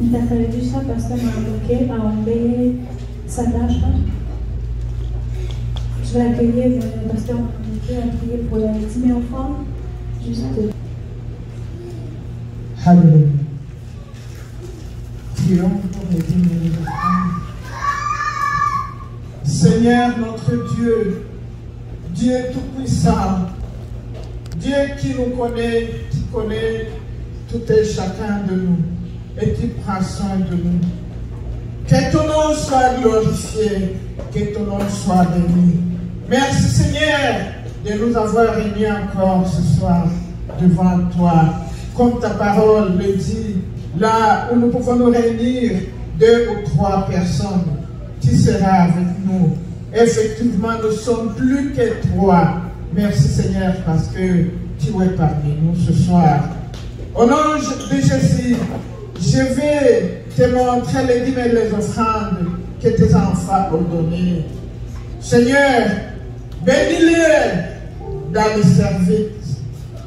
Nitakaribisha Pastor Mwanamke aombee sadaka. Je vais accueillir le Pasteur Mwanamke à prier pour la victime enfant. Juste. Alléluia. Prions pour les dîmes. Seigneur notre Dieu, Dieu tout-puissant, Dieu qui nous connaît, qui connaît tout et chacun de nous et qui prend soin de nous. Que ton nom soit glorifié, que ton nom soit béni. Merci Seigneur de nous avoir réunis encore ce soir devant toi. Comme ta parole le dit, là où nous pouvons nous réunir, 2 ou 3 personnes, tu seras avec nous. Effectivement, nous sommes plus que 3. Merci Seigneur parce que tu es parmi nous ce soir. Au nom de Jésus, je vais te montrer les dîmes et les offrandes que tes enfants ont données. Seigneur, bénis-les dans les services,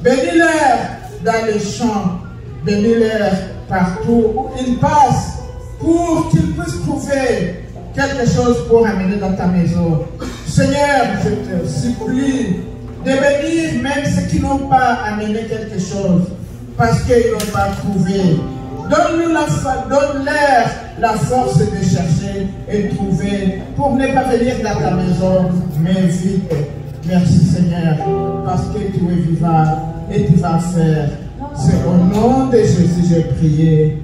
bénis-les dans les champs, bénis-les partout où ils passent pour qu'ils puissent trouver quelque chose pour amener dans ta maison. Seigneur, je te supplie de bénir même ceux qui n'ont pas amené quelque chose parce qu'ils n'ont pas trouvé. Donne-leur la force de chercher et trouver pour ne pas venir dans ta maison, mais vite. Merci Seigneur, parce que tu es vivant et tu vas faire. C'est au nom de Jésus j'ai prié.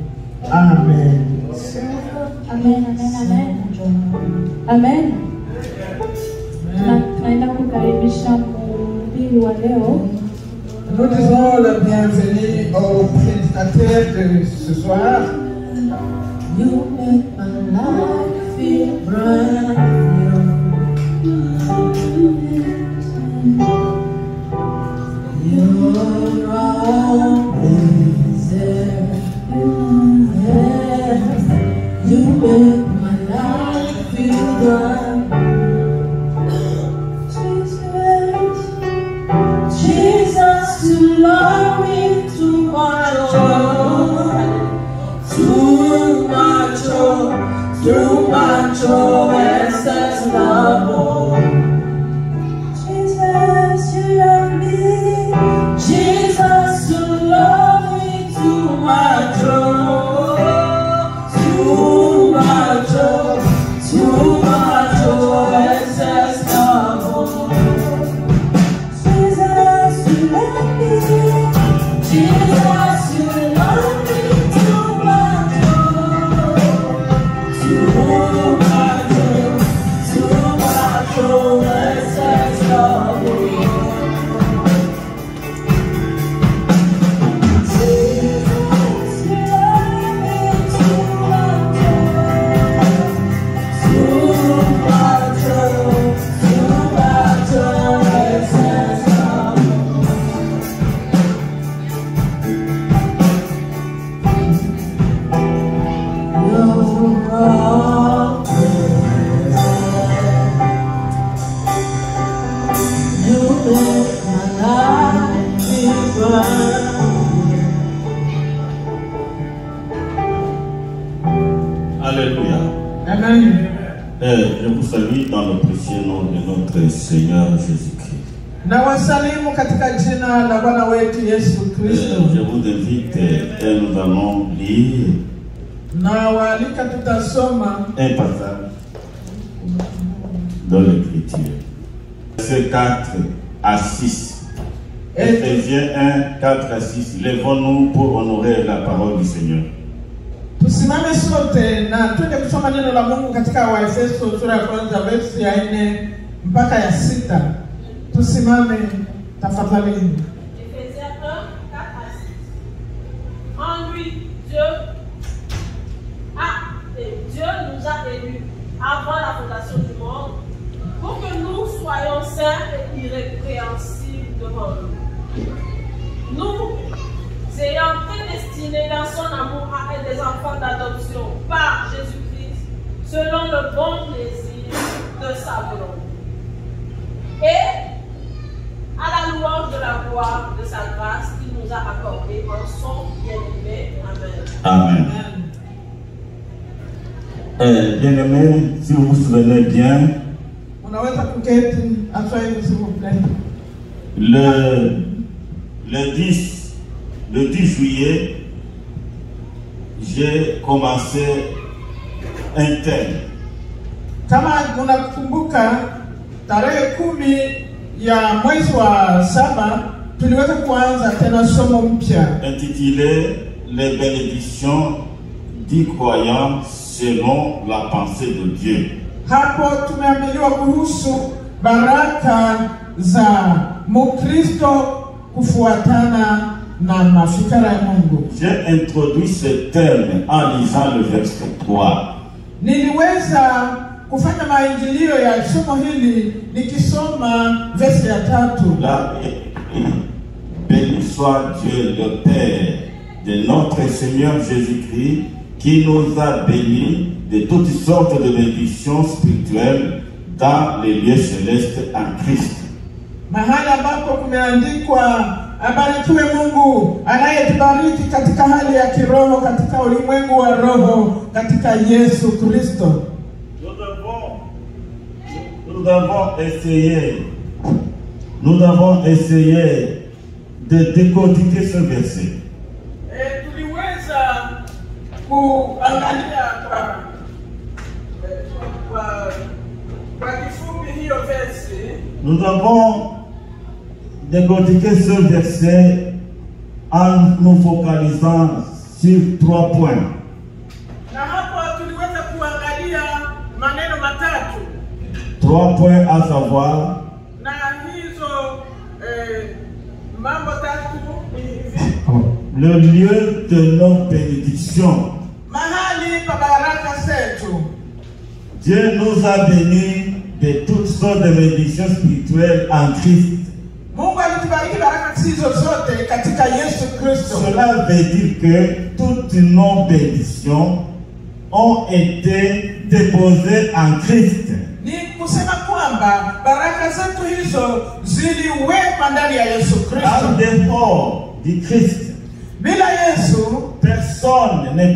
Amen. Amen, amen, amen. Amen. Tunaenda kukaribisha mhubiri wa leo. Nous disons la bienvenue au prédicateur de ce soir. You make my life feel brand new. You're always there. You make my life feel brand new. Jesus, you love me too much. Too much, excess love. Jesus, you love me. Jesus, you love me too much. Too much, excess love. Jesus, you love me. Jesus, you love me too much. Too much, excess love. Alléluia. Amen. Je vous salue dans le précieux nom de notre Seigneur Jésus-Christ. Nawasalimu katika jina la Bwana wetu Yesu Kristo. Je vous invite et nous allons lire Nawaalika tutasoma un passage dans l'Écriture. Verset 4 à 6. Ephésiens 1, 4 à 6. Lèvons-nous pour honorer la parole du Seigneur. Tusimame sote na twende kusoma neno la Mungu katika Waefeso sura ya 1 verse ya 4 mpaka ya 6. Tusimame tafadhali. Ephésiens 1, 4 à 6. En lui, Dieu nous a élus avant la fondation du monde pour que nous soyons saints et irrépréhensibles devant lui. Nous ayant prédestinés dans son amour à être des enfants d'adoption par Jésus-Christ, selon le bon plaisir de sa volonté. Et à la louange de la gloire de sa grâce qu'il nous a accordée en son bien-aimé. Amen. Amen. Bien-aimés, si vous vous souvenez bien, Unaweza kuketi hata hivi s'il vous plaît. le 10 juillet, j'ai commencé un thème. Kama unakumbuka tarehe 10 ya mwezi wa 7 tuliweza kuanza tena somo mpya Intitulé Les bénédictions du croyant selon la pensée de Dieu. Hapo tumeambiliwa kuhusu baraka za Mkristo kufuatana na mafikara ya Mungu. J'ai introduit ce terme en lisant le verset 3. Niliweza kufanya maingilio ya somo hili nikisoma verse ya 3. Là, béni soit Dieu le Père de notre Seigneur Jésus-Christ, qui nous a bénis de toutes sortes de bénédictions spirituelles dans les lieux célestes en Christ. Mahali ambapo kumeandikwa abarikiwe Mungu anayetubariki katika hali ya kiroho katika ulimwengu wa roho katika Yesu Kristo. Nous avons essayé de décortiquer ce verset. Tuliweza kuangalia kwa kifupi hiyo verse. Nous avons décortiqué ce verset en nous focalisant sur 3 points. Na hapo tuliweza kuangalia maneno matatu. 3 points à savoir Na hizo mambo tatu le lieu de nos bénédictions. mahali pa baraka zetu. Dieu nous a bénis de toutes sortes de bénédictions spirituelles en Christ. Mungu alitubariki baraka hizo zote katika Yesu Kristo. Cela veut dire que toutes nos bénédictions ont été déposées en Christ. Ni kusema kwamba baraka zetu hizo ziliwekwa ndani ya Yesu Kristo. En dehors du Christ, Bila Yesu personne ne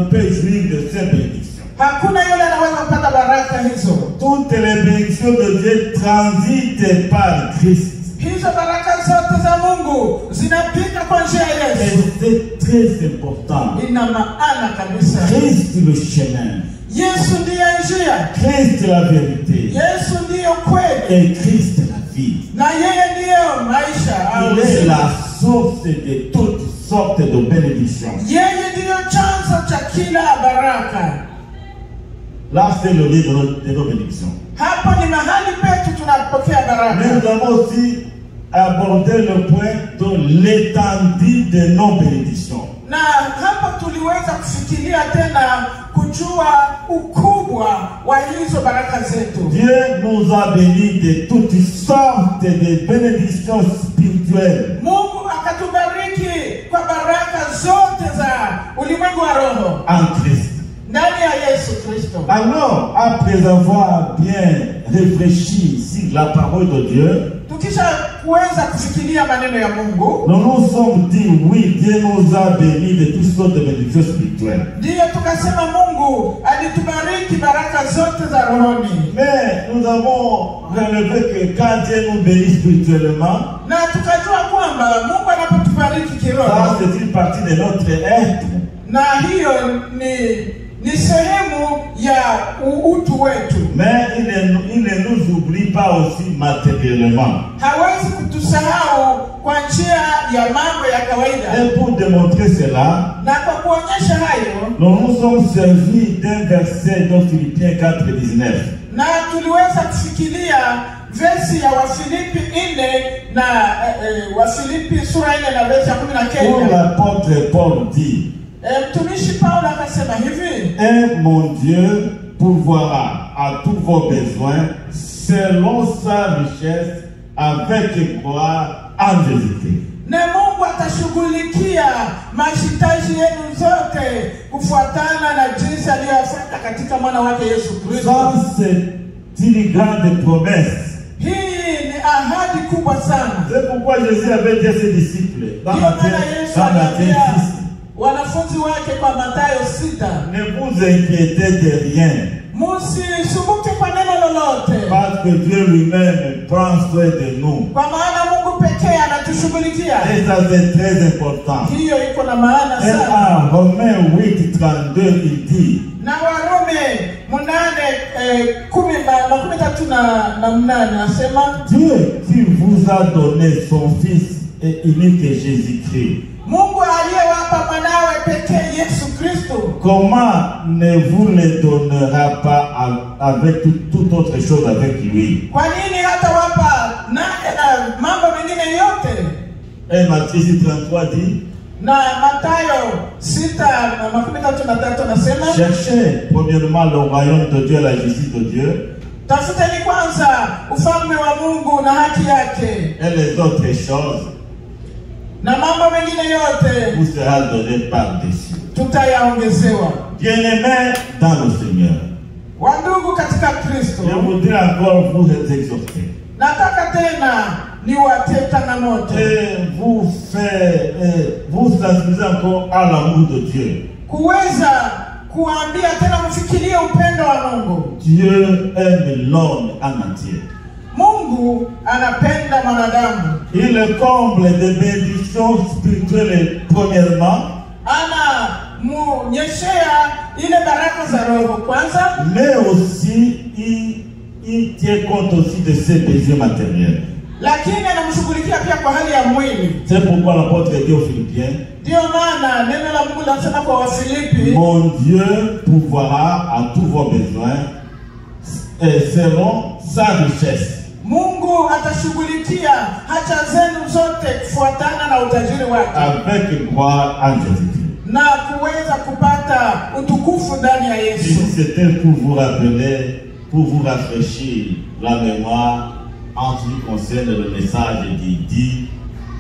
peut jouir de ces bénédictions. hakuna yule anaweza kupata baraka hizo. Toutes les bénédictions de Dieu transitent par Christ. Hizo baraka zote za Mungu zinapita kwa njia ya Et Yesu. c'est très important. Ina maana kabisa. Christ le chemin, Yesu ndiye njia. Christ la vérité Yesu ndiye kweli. et Christ la vie. Na yeye ndiye maisha. Il est la source de toutes sortes de bénédictions. Yeye ndiye chanzo cha kila baraka. Là, c'est le lieu de nos bénédictions. Hapo ni mahali petu tunapokea baraka. Nous avons aussi abordé le point de l'étendue de nos bénédictions. Na hapo tuliweza kufikiria tena kujua ukubwa wa hizo baraka zetu. Dieu nous a bénis de toutes sortes de bénédictions spirituelles. Mungu akatubariki kwa baraka zote za ulimwengu wa roho En Christ. ndani ya Yesu Kristo. Alors, après avoir bien réfléchi sur la parole de Dieu, Tukisha kuweza kufikiria maneno ya Mungu, nous nous sommes dit, oui, Dieu nous a bénis de toutes sortes de bénédictions spirituelles. ndiyo tukasema Mungu alitubariki baraka zote za rohoni. Mais nous avons relevé que quand Dieu nous bénit spirituellement, Na tukajua kwamba Mungu anapotubariki ça kiroho, c'est une partie de notre être. na hiyo ni sehemu ya utu wetu. Mais il ne nous oublie pas aussi matériellement. Hawezi kutusahau kwa njia ya mambo ya kawaida. Et pour démontrer cela, Na kwa kuonyesha hayo, nous nous sommes servis d'un verset dans Philippiens 4:19. na tuliweza kufikiria versi ya Wafilipi 4 na Wafilipi sura 4 na versi ya Où 19. l'apôtre Paul dit, Mtumishi Paulo akasema hivi: et mon Dieu pourvoira à tous vos besoins selon sa richesse avec gloire en Jésus-Christ. na Mungu atashughulikia mahitaji yenu zote kufuatana na jinsi aliyofanya katika mwana wake Yesu Kristo. Ça, c'est une grande promesse. Hii ni ahadi kubwa sana. C'est pourquoi Jésus avait dit à ses disciples dans Ndiyo maana Yesu Matthieu aliambia 6, wanafunzi wake kwa Mathayo 6. Ne vous inquiétez de rien. Msisumbuke kwa neno lolote. Parce que Dieu lui-même prend soin de nous. Kwa maana Mungu pekee anatushughulikia. Et ça c'est très important. Hiyo iko na maana Et sana. en Romains 8:32 il dit. Na Warumi 8:38 asema Dieu qui vous a donné son Fils et unique Jésus-Christ. Mungu aliyewapa mwanawe pekee Yesu Kristo. Comment ne vous le donnera pas avec toute autre chose avec lui? Kwa nini hata wapa naye na mambo mengine yote? Et Matthieu 33 dit. Na Mathayo 6:33 anasema Cherchez premièrement le royaume de Dieu, la justice de Dieu. Tafuteni kwanza ufalme wa Mungu na haki yake. Et les autres choses Na mambo mengine yote vous sera donné par-dessus. Tutayaongezewa. Bien-aimés dans le Seigneur. Wandugu katika Kristo. Je voudrais encore vous exhorter. Nataka tena niwatie changamoto. Et vous sensibiliser encore à l'amour de Dieu. Kuweza kuambia tena mfikirie upendo wa Mungu. Dieu aime l'homme en entier. Mungu anapenda mwanadamu. Il comble des bénédictions spirituelles premièrement. Ana munyeshea ile baraka za roho kwanza. Mais aussi il tient compte aussi de ses besoins matériels. Lakini anamshughulikia pia kwa hali ya mwili. C'est pourquoi l'apôtre dit aux Philippiens. Ndio maana neno la Mungu linasema kwa Wafilipi, mon Dieu pourvoira à tous vos besoins et selon sa richesse. Mungu atashughulikia haja zenu zote kufuatana na utajiri wake. Avec gloire en Jésus-Christ. Na kuweza kupata utukufu ndani ya Yesu. C'était pour vous rappeler, pour vous rafraîchir la mémoire en ce qui concerne le message du 10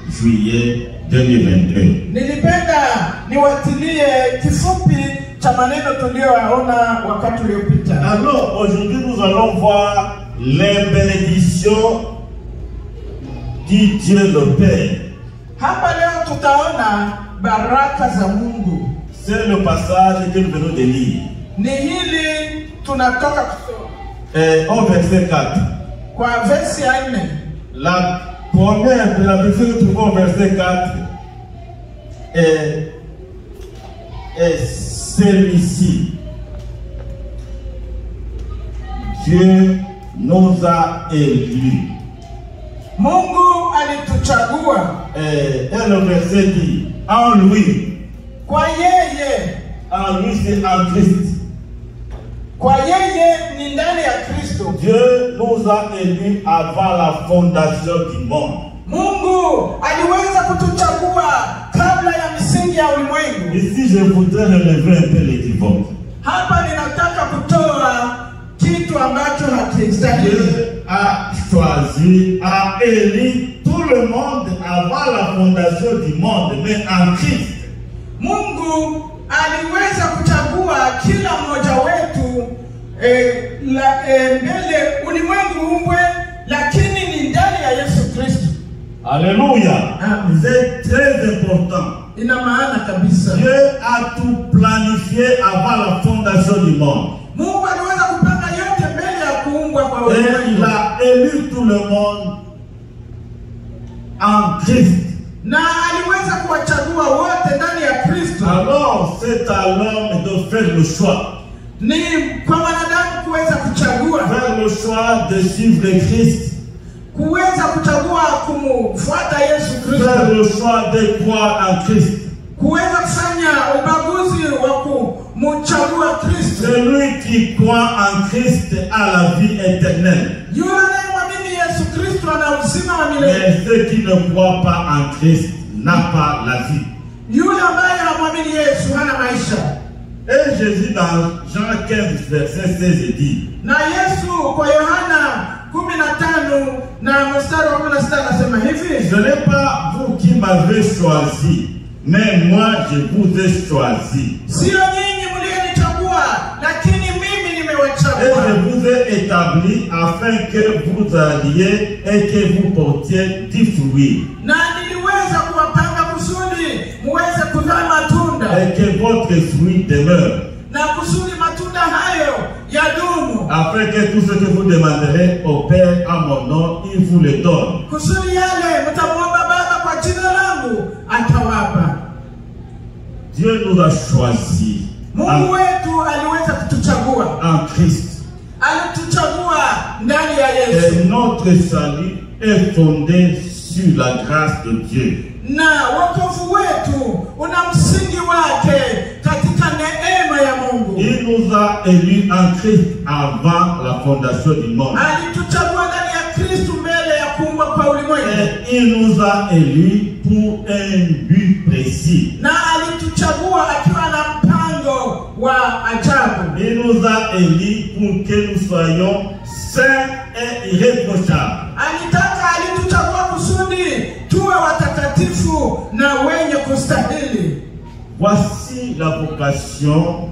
juillet 2022. Nilipenda niwatilie kifupi cha maneno tuliyoyaona wakati uliopita. Alors aujourd'hui nous allons voir les bénédictions du Dieu le Père. Hapa leo tutaona baraka za Mungu. C'est le passage que nous venons de lire. Ni hili tunatoka kusoma. Au verset 4. Kwa versi ya 4. La première de la verset que nous trouvons au verset 4 est celui-ci. Dieu nous a élus. Mungu alituchagua. Et le verset dit, en lui. Kwa yeye. En lui c'est en Christ. Kwa yeye ni ndani ya Kristo. Dieu nous a élus avant la fondation du monde. Mungu aliweza kutuchagua kabla ya misingi ya ulimwengu. Ici je voudrais relever un peu l'équivoque. Hapa ninataka kutoa kitu ambacho hakistahili. Dieu a choisi, a élu tout le monde avant la fondation du monde, mais en Christ. Mungu aliweza kuchagua kila mmoja wetu mbele ulimwengu umbwe, lakini ni ndani ya Yesu Kristo. Alléluia. C'est très important. Ina maana kabisa. Dieu a tout planifié avant la fondation du monde. Mungu aliweza kupanga yote mbele ya kuumbwa kwa ulimwengu. Et il a élu tout le monde en Christ. Na aliweza kuwachagua wote ndani ya Kristo. Alors c'est à l'homme de faire le choix. Ni kwa wanadamu kuweza kuchagua. Faire le choix de suivre Christ. Kuweza kuchagua kumfuata Yesu Kristo. Faire le choix de croire en Christ. Kuweza kufanya ubaguzi wa kumchagua Kristo. Celui qui croit en Christ a la vie éternelle. Yule anayemwamini Yesu Kristo ana uzima wa milele. Mais ceux qui ne croient pas en Christ n'ont pas la vie. Yule ambaye hamwamini Yesu hana maisha. Et Jésus dans Jean 15 verset 16 dit. Na Yesu kwa Yohana 15 na mstari wa 16 anasema hivi. Ce n'est pas vous qui m'avez choisi, mais moi je vous ai choisi. Sio nyinyi mlionichagua, lakini mimi nimewachagua. Et je vous ai établi afin que vous alliez et que vous portiez du fruit. Na niliweza kuwapanga kusudi muweze kuzaa matunda. votre fruit demeure, na kusudi matunda hayo yadumu, afin que tout ce que vous demanderez au Père en mon nom, il vous le donne. kusudi yale mtamwomba Baba kwa jina langu atawapa. Dieu nous a choisis Mungu wetu aliweza kutuchagua en Christ. alituchagua ndani ya Yesu, Et notre salut est fondé sur la grâce de Dieu. na wokovu wetu una msingi wake katika neema ya Mungu. Il nous a élus en Christ avant la fondation du monde. Alituchagua ndani ya Kristo mbele ya kuumbwa kwa ulimwengu, Et il nous a élus pour un but précis. na alituchagua akiwa na mpango wa ajabu. Il nous a élus pour que nous soyons saints et irréprochables. Alituchagua kusudi tuwe watakatifu na wenye kustahili. Voici la vocation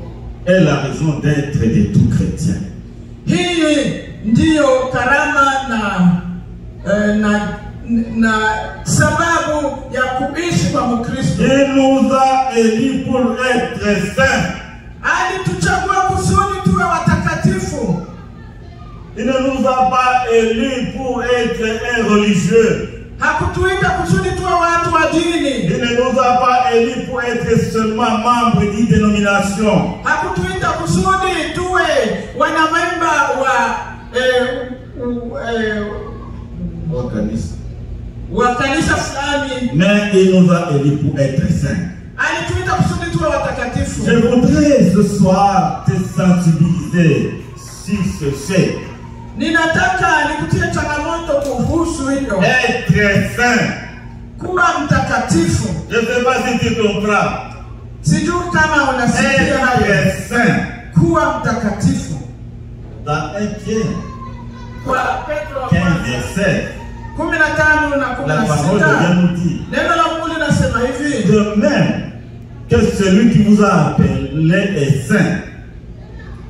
et la raison d'être de tout chrétien. Hii ndiyo karama na sababu ya kuishi kwa Mkristo. Il nous a élus pour être saints. Alituchagua kusudi tuwe watakatifu. Il ne nous a pas élus pour être un religieux. Hakutuita kusudi tuwe watu wa dini. Il ne nous a pas élus pour être seulement membres d'une dénomination. Hakutuita kusudi tuwe wanamemba wa kanisa fulani. Mais il nous a élus pour être saints. Alituita kusudi tuwe watakatifu. Je voudrais ce soir te sensibiliser sur ce fait. Ninataka nikutie changamoto kuhusu hilo. Être saint. Kuwa mtakatifu. Je ne sais pas si tu comprends. Sijui kama unasikia hayo. Être saint. Kuwa mtakatifu. Dans 1 Pierre Kwa Petro 15 verset, 15 na la parole de 16. Dieu nous dit: Neno la Mungu linasema hivi. de même que celui qui vous a appelé est saint,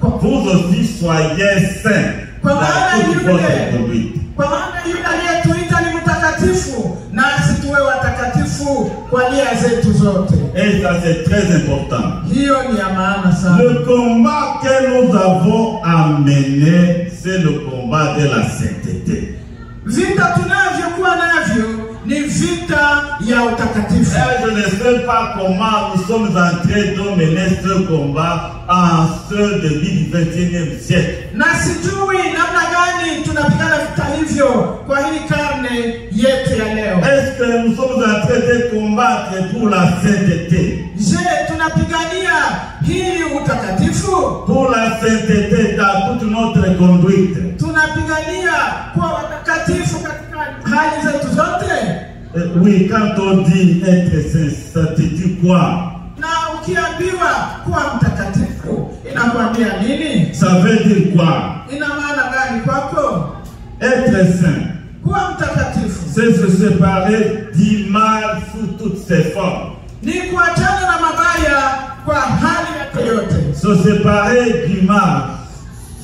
vous aussi soyez saints dans toute votre conduite. Kwa maana yule aliyetuita ni mtakatifu, nasi tuwe watakatifu kwa nia zetu zote. Et ça c'est très important. Hiyo ni ya maana sana. Le combat que nous avons à mener, c'est le combat de la sainteté. Vita tunavyokuwa navyo ni vita ya utakatifu. Et je ne sais pas comment nous sommes en train de mener ce combat en ce début du 21e siècle. Na sijui namna gani tunapigana vita hivyo kwa hii karne yetu ya leo. Est-ce que nous sommes en train de combattre pour la sainteté? Je, tunapigania hii utakatifu? Pour la sainteté dans toute notre conduite. Tunapigania kwa watakatifu katika hali zetu zote? Oui, quand on dit être saint, ça te dit quoi? Na ukiambiwa kuwa mtakatifu inakwambia nini? Ça veut dire quoi? Ina maana gani kwako? Être saint, Kuwa mtakatifu c'est se séparer du mal sous toutes ses formes. ni kuachana na mabaya kwa hali yake yote. Se séparer du mal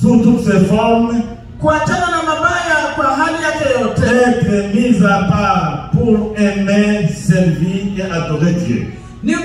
sous toutes ses formes. Kuachana na mabaya kwa hali yake yote. Être mis à part pour aimer, servir et adorer Dieu. Ni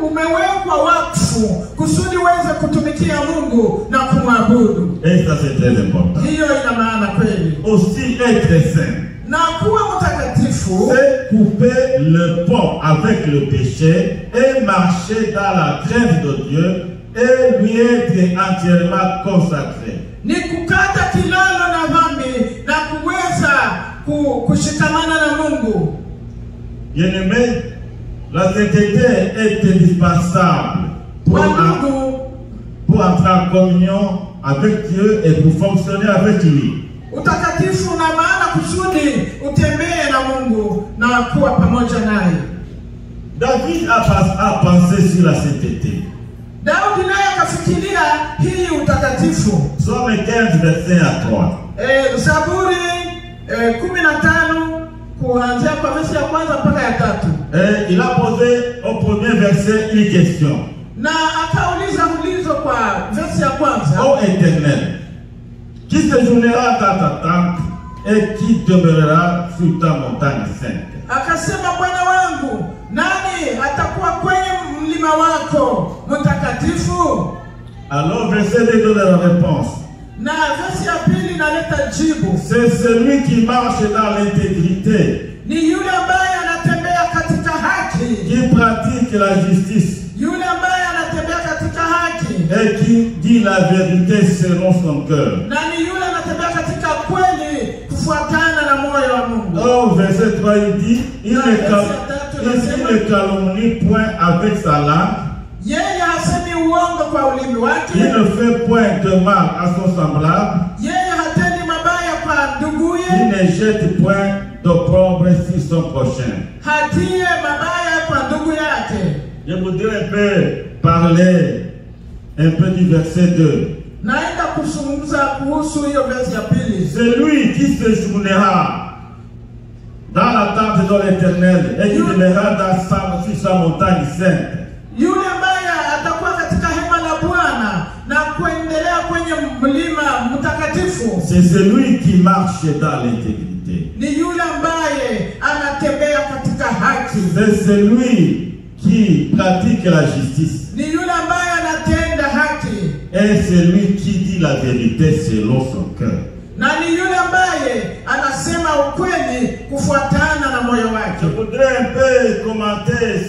umewekwa wakfu kusudi uweze kutumikia Mungu na kumwabudu. Et ça c'est très important. Hiyo ina maana kweli. Aussi être saint, Na kuwa mtakatifu c'est couper le pont avec le péché et marcher dans la crainte de Dieu et lui être entièrement consacré. ni kukata kilalo na dhambi na kuweza kushikamana na Mungu. Bien-aimé, la sainteté est indispensable pour entrer en communion avec Dieu et pour fonctionner avec lui. Utakatifu una maana kusudi utembee na Mungu na kuwa pamoja naye. David a pensé sur la sainteté. Daudi naye akafikiria hii utakatifu. Psaume 15 verset à 3. Zaburi 15 kuanzia kwa verse ya kwanza mpaka ya 3. Il a posé au premier verset une question. Na akauliza ulizo kwa verse ya kwanza. Ô Éternel, qui séjournera dans ta tente et qui demeurera sur ta montagne sainte? Akasema, Bwana wangu, nani atakuwa kwenye mlima wako mtakatifu? Alors, verset 2 donne la réponse. Na verse ya pili inaleta jibu. C'est celui qui marche dans l'intégrité, Ni yule ambaye anatembea katika haki. qui pratique la justice Yule ambaye anatembea katika haki. et qui dit la vérité selon son cœur. Na ni yule anatembea katika kweli kufuatana na moyo wa Mungu. Or, verset 3, il dit, il ne calomnie point avec sa langue, Yeye hasemi uongo kwa ulimi wake. il ne fait point de mal à son semblable, Yeye hatendi mabaya kwa il nduguye. ne jette point d'opprobre sur son prochain. Hatie mabaya kwa ndugu yake. Je voudrais un peu parler un peu du verset 2. Naenda kuzungumza kuhusu hiyo verse ya pili. Celui qui séjournera dans la tente de l'Éternel et qui demeurera sur sa montagne sainte. Yule ambaye atakuwa katika hema la Bwana na kuendelea kwenye mlima mtakatifu. C'est celui qui marche dans l'intégrité. Ni yule ambaye anatembea katika haki. C'est celui qui pratique la justice. Ni yule ambaye anatenda haki. Et celui qui dit la vérité selon son cœur. Na ni yule ambaye anasema ukweli kufuatana na moyo Je wake. voudrais un peu commenter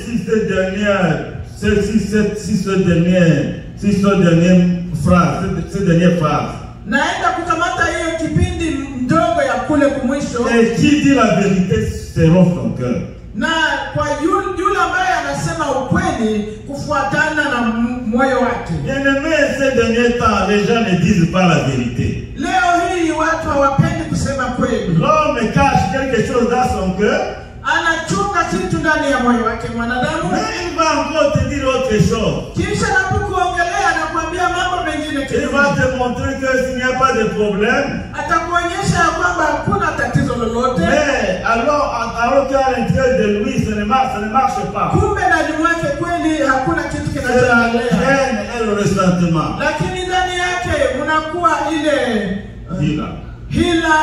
ces dernières phrases. Naenda kukamata hiyo kipindi mdogo ya kule kumwisho. Et qui dit la vérité selon son cœur. Na kwa yule ambaye anasema ukweli kufuatana na moyo wake. Bien-aimé, ces derniers temps, les gens ne disent pas la vérité. Leo hii watu hawapendi kusema kweli. L'homme cache quelque chose dans son cœur, Anachunga kitu ndani ya moyo wake mwanadamu. mais il va encore te dire autre chose. Kisha anapokuongelea anakuambia mambo mengine Il kidogo. va te montrer que s'il n'y a pas de problème, Atakuonyesha ya kwamba hakuna tatizo lolote. mais alors qu'à l'intérieur de lui, ça ne marche pas. Kumbe ndani mwake kweli hakuna kitu C'est la kinachoendelea. haine et le ressentiment. Lakini ndani yake unakuwa ile Hila. hila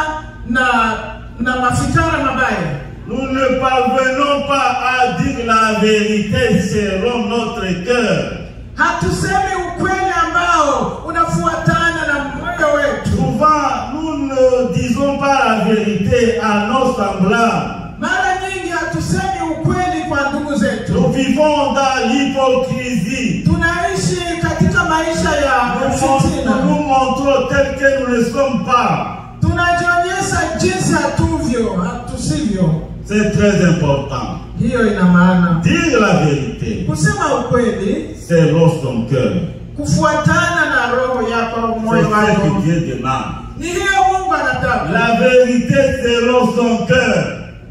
na mafikara mabaya. Nous ne parvenons pas à dire la vérité selon notre cœur. Hatusemi ukweli ambao unafuatana na moyo wetu. Souvent, nous ne disons pas la vérité à nos semblables. Mara nyingi hatusemi ukweli kwa ndugu zetu. Nous vivons dans l'hypocrisie. Tunaishi katika maisha ya fitina. Nous montrons tel que nous ne sommes pas. Tunajionyesha jinsi hatusivyo. C'est très important. Hiyo ina maana Dire la vérité kusema ukweli selon son cœur. kufuatana na roho yako, C'est moyo ce wako. que Dieu demande. Ni hiyo Mungu anataka. La vérité selon son cœur.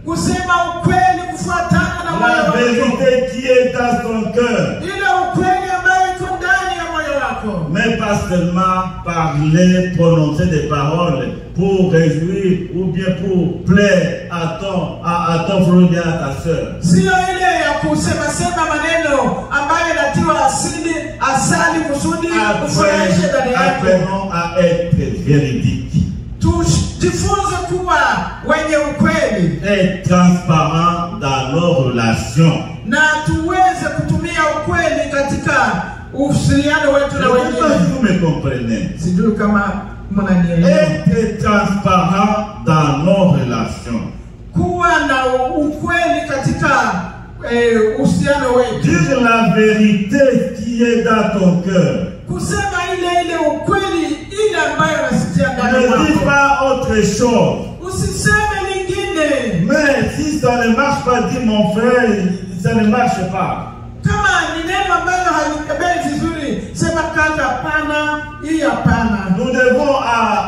Kusema ukweli kufuatana na moyo La wako. vérité qui est dans son cœur. Ile ukweli ambayo iko ndani ya moyo wako. Mais pas seulement parler, prononcer des paroles pour réjouir ou bien pour plaire à ton frère ou bien à ta soeur. Sio ile ya kusema maneno ambayo inatiwa asali kusudi kufurahisha dada yako. Apprenons à être véridique. Tujifunze kuwa wenye ukweli. Être transparent dans nos relations. Na tuweze kutumia ukweli katika uhusiano wetu na Je ne sais pas wengine. si vous me comprenez. Sijui kama mnanielewa. Être transparent dans nos relations. Kuwa na ukweli katika uhusiano wetu. Dire la vérité qui est dans ton cœur. Kusema ile ukweli ile ambayo unasikia ndani Ne dis mwako. pas autre chose. Usiseme lingine. Mais si ça ne marche pas, dis mon frère, ça ne marche pas. Kama ni neno ambalo halikebei vizuri, sema kaka, hapana, hii hapana. Nous devons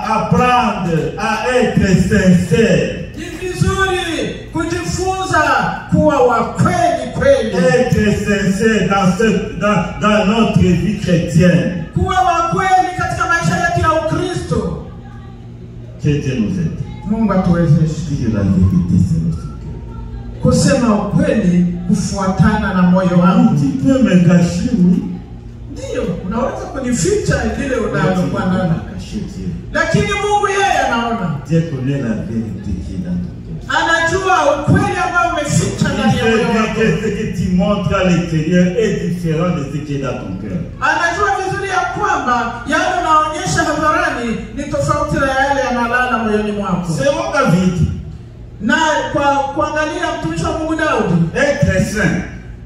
apprendre à être sincères. Ni vizuri kujifunza kuwa wa kweli. Être sincères dans notre vie chrétienne. Kuwa wa kweli katika maisha yetu ya Ukristo. Que Dieu nous aide. Mungu atuwezeshe. Dire la vérité, c'est notre cœur. Kusema ukweli kufuatana na moyo wangu. Tu peux me cacher, oui. Ndio, unaweza kunificha ile unalokuwa nayo. Cacher Dieu. Lakini Mungu yeye anaona. Dieu connaît la vérité qui est dans ton cœur. Anajua ukweli ambao umeficha ndani ya moyo wako. Ce que tu montres à l'extérieur est différent de ce qui est dans ton cœur. Anajua vizuri ya kwamba yale unaonyesha hadharani ni tofauti na yale yanalala moyoni mwako. C'est mon David. Na kwa kuangalia mtumishi wa Mungu Daudi, Être saint,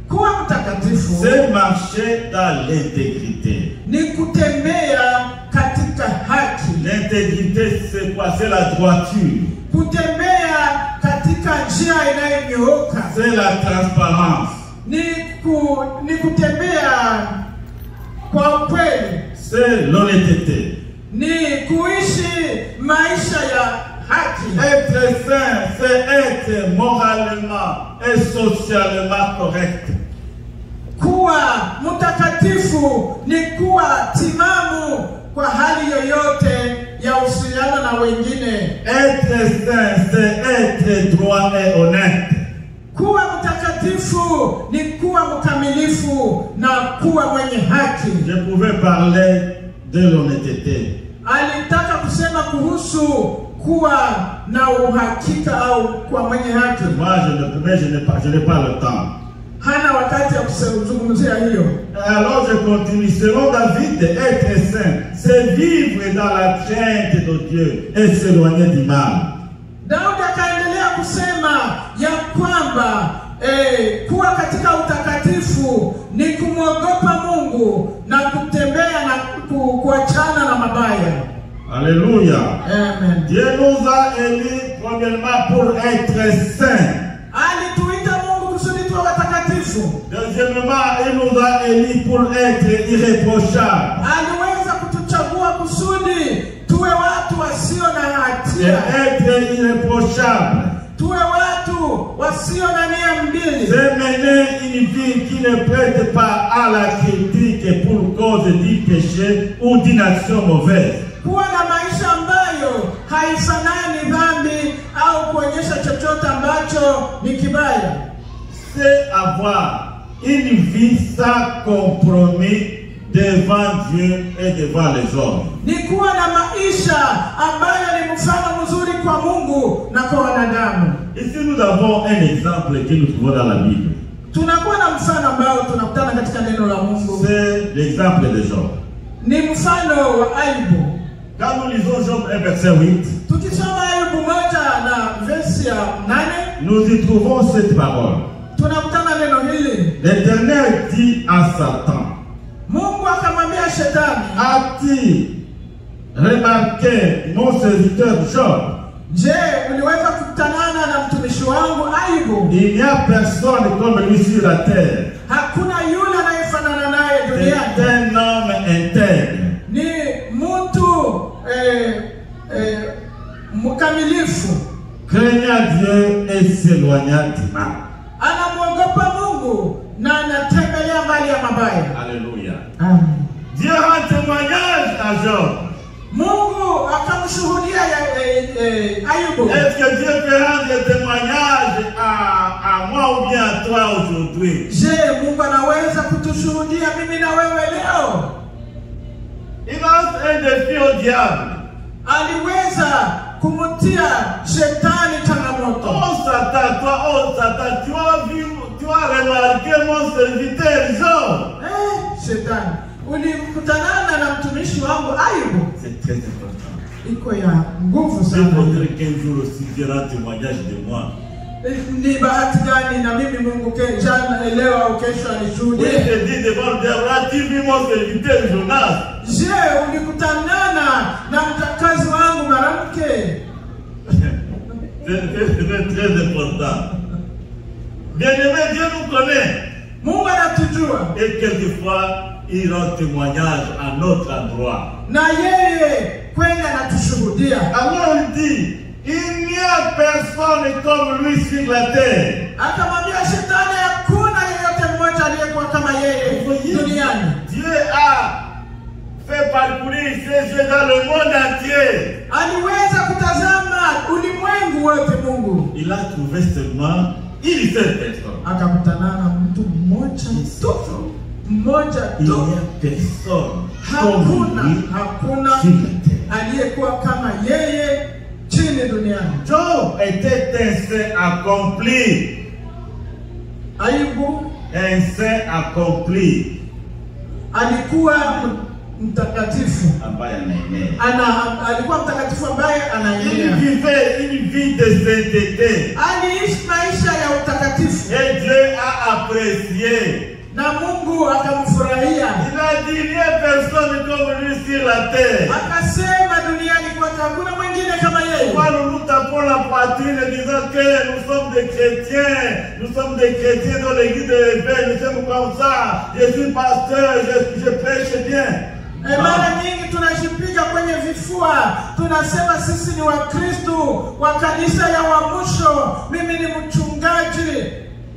kuwa mtakatifu c'est marcher dans l'intégrité. ni kutembea katika haki. L'intégrité, c'est quoi? C'est la droiture. Kutembea katika njia inayonyooka. C'est la transparence. Ni kutembea kwa ukweli. C'est l'honnêteté. Ni kuishi maisha ya haki. Être saint, c'est être moralement et socialement correct. Kuwa mtakatifu ni kuwa timamu kwa hali yoyote ya uhusiano na wengine. Être saint, c'est être droit et honnête. Kuwa mtakatifu ni kuwa mkamilifu na kuwa mwenye haki. Je pouvais parler de l'honnêteté. Alitaka kusema kuhusu kuwa na uhakika au kuwa mwenye haki. Moi, je n'ai pas le temps. Hana wakati ya kuzungumzia hiyo. Alors je continue. Selon David, être saint, c'est vivre dans la crainte de Dieu et s'éloigner du mal. Daudi akaendelea kusema ya kwamba kuwa katika utakatifu ni kumwogopa Mungu na kutembea na kuachana na mabaya. Alléluia. Amen. Dieu nous a élus premièrement pour être saints. Alituita Mungu kusudi tuwe watakatifu. Deuxièmement, il nous a élus pour être irréprochables. Aliweza kutuchagua kusudi tuwe watu wasio na hatia. Être irréprochable, Tuwe watu wasio na nia mbili. c'est mener une vie qui ne prête pas à la critique pour cause du péché ou d'une action mauvaise. Kuwa na maisha ambayo haifanani dhambi au kuonyesha chochote ambacho ni kibaya. C'est avoir une vie sans compromis devant Dieu et devant les hommes. Ni kuwa na maisha ambayo ni mfano mzuri kwa Mungu na kwa wanadamu. Ici nous avons un exemple que nous trouvons dans la Bible. Tunakuwa na mfano ambao tunakutana katika neno la Mungu. C'est l'exemple de Job. Ni mfano wa Ayubu. Quand nous lisons Job 1 verset 8, Tukisoma Ayubu 1 na verse ya 8, nous y trouvons cette parole. tunakutana neno hili. L'Éternel dit à Satan, Mungu akamwambia Shetani, as-tu remarqué mon serviteur Job? je, uliweza kukutanana na mtumishi wangu Ayubu? Il n'y a personne comme lui sur la terre. Hakuna yule anayefanana naye C'est duniani. un homme intègre, Ni mtu mkamilifu, craignant Dieu et s'éloignant du mal. anamwogopa Mungu na anatembelea mbali ya mabaya. Alléluia. Amen. Dieu rend témoignage à Job. Mungu akamshuhudia Ayubu. Est-ce que Dieu peut rendre témoignage à moi ou bien à toi aujourd'hui? Je, Mungu anaweza kutushuhudia mimi na wewe leo? Il lance un défi au diable. Aliweza kumtia Shetani changamoto. Oh Satan, tu as remarqué mon serviteur Job. Shetani, ulimkutanana na mtumishi wangu Ayubu? C'est très important. Iko ya nguvu C'est sana. peut-être qu'un jour aussi Dieu rend témoignage de moi. Ni bahati gani na mimi Mungu jana leo au kesho Oui, anishuhudie? je dis devant le diable, as-tu vu mon serviteur Jonas? Je, ulikutanana na mtakazi wangu mwanamke? C'est très important. Bien-aimé, Dieu nous connaît. Mungu anatujua. Et quelquefois, il rend témoignage à notre endroit. Na yeye kwenda anatushuhudia. Alors il dit, il n'y a personne comme lui sur la terre. Akamwambia Shetani, hakuna yeyote mmoja aliyekuwa kama yeye duniani. Dieu a fait parcourir ses yeux dans le monde entier. Aliweza kutazama ulimwengu wote Mungu. Il a trouvé seulement une seule personne. Akakutanana na mtu mmoja tu. Mmoja Il n'y tu. a personne comme lui Hakuna sur la terre. aliyekuwa kama yeye chini duniani. duniani. Job était un saint accompli. Ayubu Un saint accompli. alikuwa mtakatifu. Ambaye anaenea. Alikuwa mtakatifu ambaye Il anaenea. vivait une vie de sainteté. Aliishi maisha ya utakatifu Et Dieu a apprécié. na Mungu akamfurahia. Il a dit, il n'y a personne comme lui sur la terre. Akasema duniani kwake hakuna mwingine kama yeye. Pourquoi nous nous tapons la poitrine en disant que nous sommes des chrétiens, dans l'église de l'éveil, nous sommes comme ça, je suis pasteur, je prêche bien. Mara nyingi tunajipiga kwenye vifua, tunasema sisi ni Wakristo wa kanisa ya Wamusho, mimi ni mchungaji.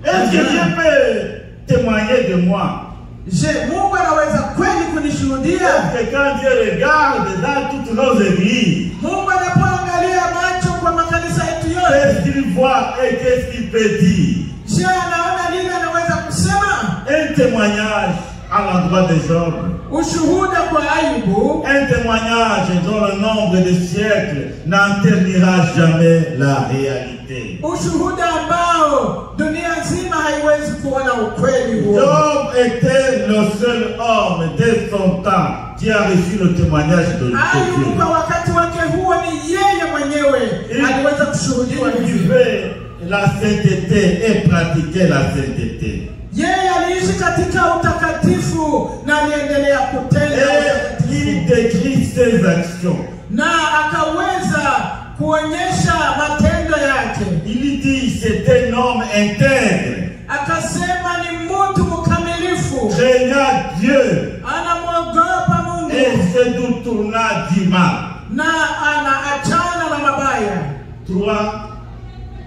Est-ce que Dieu peut témoigner de moi? Je, Mungu anaweza kweli kunishuhudia? Que quand Dieu regarde dans toutes nos églises, Mungu anapoangalia macho kwa makanisa yetu yote, qu'est-ce qu'il voit et qu'est-ce qu'il peut dire? je, anaona nini anaweza kusema? Un témoignage à l'endroit de Job. Ushuhuda kwa Ayubu, Un témoignage dont le nombre de siècles n'en ternira jamais la réalité. ushuhuda ambao dunia nzima haiwezi kuona ukweli huo. Job était le seul homme de son temps qui a reçu le témoignage de Ayubu Dieu. kwa wakati wake huo ni yeye mwenyewe aliweza kushuhudiwa Il hivi. vivait la sainteté et pratiquait la sainteté. Yeye aliishi katika utakatifu na aliendelea kutenda Et utakatifu. il décrit ses actions. Na akaweza kuonyesha matendo yake. Il dit c'est un homme intègre, Akasema ni mtu mkamilifu, craignant Dieu anamwogopa Mungu et se détournant du mal. na anaachana na mabaya.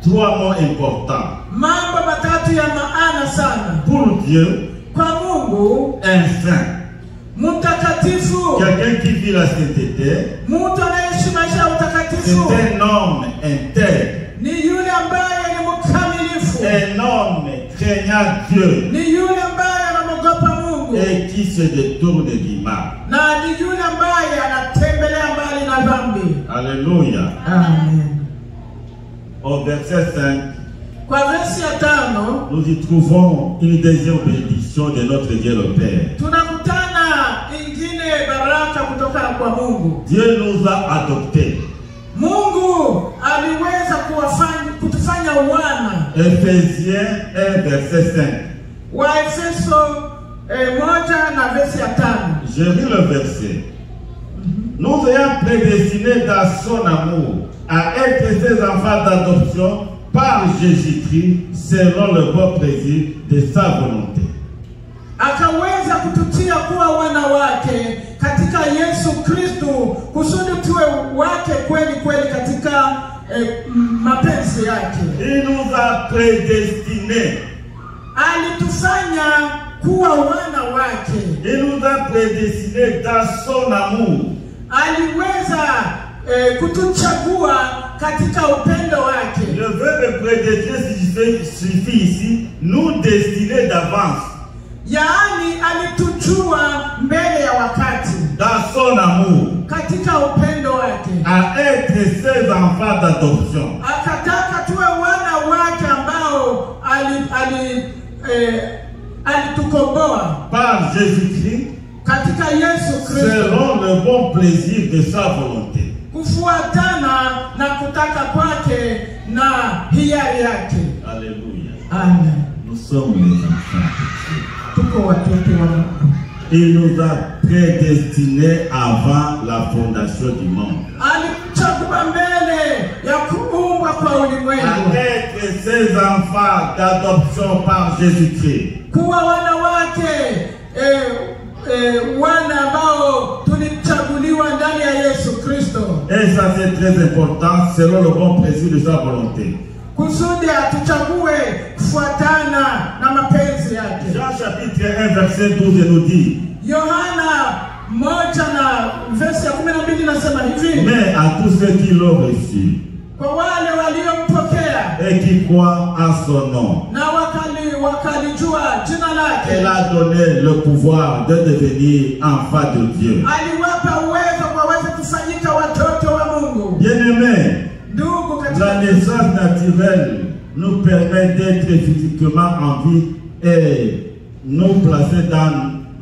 Trois mots importants. Mambo matatu ya maana sana. Pour Dieu, Kwa Mungu, un saint. mtakatifu, Quelqu'un qui vit la sainteté, mtu anayeishi maisha ya c'est utakatifu un homme intègre, ni yule ambaye ni mkamilifu, un homme craignant Dieu ni yule ambaye anamwogopa Mungu, et qui se détourne du mal. na ni yule ambaye anatembelea mbali na dhambi. Alléluia. Amen. Au verset 5, Kwa versi ya 5 nous y trouvons une deuxième bénédiction de notre Dieu le Père. tunakutana ingine baraka kutoka kwa Mungu. Dieu nous a adoptés. Mungu aliweza kutufanya wana. Ephésiens 1, verset 5. Waefeso 1 na versi ya 5. Je lis le verset. Nous ayant prédestinés dans son amour à être ses enfants d'adoption par Jésus-Christ selon le bon plaisir de sa volonté. Akaweza kututia kuwa wana wake katika Yesu Kristo kusudi tuwe wake kweli kweli katika mapenzi yake. Il nous a prédestinés. Alitufanya kuwa wana wake. Il nous a prédestinés dans son amour. Aliweza kutuchagua katika upendo wake. Le verbe prédestiner suffit ici, nous destiner d'avance. Yaani alitujua mbele ya wakati. Dans son amour. Katika upendo wake. À être ses enfants d'adoption. Akataka tuwe wana wake ambao alitukomboa. Par Jésus-Christ. Katika Yesu Kristo. Selon le bon plaisir de sa volonté. Kufuatana na kutaka kwake na hiari yake. Alléluia. Amen. Nous sommes les enfants. Tuko watoto wa Mungu. Il nous a prédestinés avant la fondation du monde. Alichagua mbele ya kuumbwa kwa ulimwengu. À être ses enfants d'adoption par Jésus-Christ. Kuwa wana wake wana ambao tulichaguliwa ndani ya Yesu Kristo. Et ça c'est très important selon le bon plaisir de sa volonté. Kusudi atuchague kufuatana na mapenzi yake. Jean chapitre 1 verset 12 nous dit. Yohana 1 na verse ya 12 nasema hivi. Mais à tous ceux qui l'ont reçu. Kwa wale waliompokea. Et qui croient en son nom. Na wakalijua jina lake. Elle a donné le pouvoir de devenir enfant de Dieu. Aliwapa uwezo waweze kufanyika watoto wa Mungu. Bien-aimés, ndugu La naissance naturelle nous permet d'être physiquement en vie et nous placer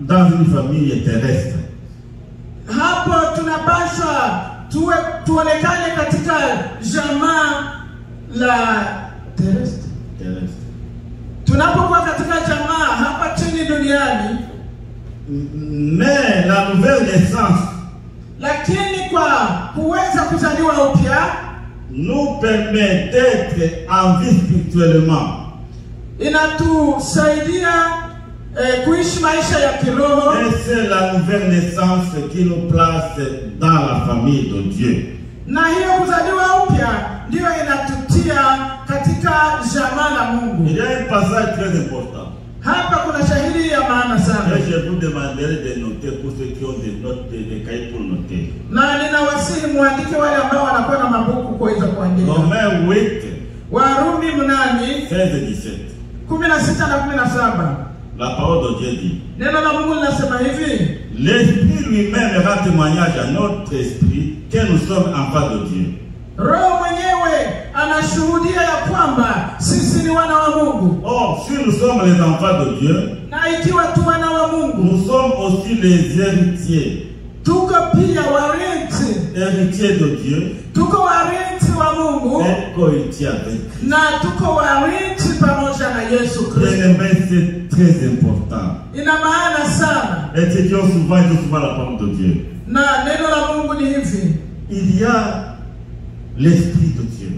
dans une famille terrestre. Hapo tunapaswa tuonekane katika jamaa la terrestre. Tunapokuwa katika jamaa hapa chini duniani, mais la nouvelle naissance, lakini kwa kuweza kuzaliwa upya, nous permet d'être en vie spirituellement. Inatusaidia kuishi maisha ya kiroho. Et c'est la nouvelle naissance qui nous place dans la famille de Dieu. Na hiyo kuzaliwa upya ndio inatutia katika jamaa la Mungu. Il y a un passage très important. Hapa kuna shahidi ya maana sana. Et je vous demanderai de noter pour ceux qui ont des notes, des cahiers pour noter. Na ninawasihi muandike wale ambao wanakuwa na mabuku kuweza kuandika. Romains 8, Warumi 16 et 17. 16 na 17. La parole de Dieu dit: Neno la Mungu linasema hivi: l'Esprit lui-même rend témoignage à notre esprit que nous sommes enfants de Dieu. Roho mwenyewe anashuhudia ya kwamba sisi ni wana wa Mungu. Or, si nous sommes les enfants de Dieu, Na ikiwa tu wana wa Mungu, nous sommes aussi les héritiers. tuko pia warithi. Héritiers de Dieu Tuko warithi wa Mungu et co-héritiers avec Christ. na tuko warithi pamoja na Yesu Kristo. Bien-aimés, c'est très important. Ina maana sana. Étudions souvent la parole de Dieu. Na neno la Mungu ni hivi: Il y a l'Esprit de Dieu.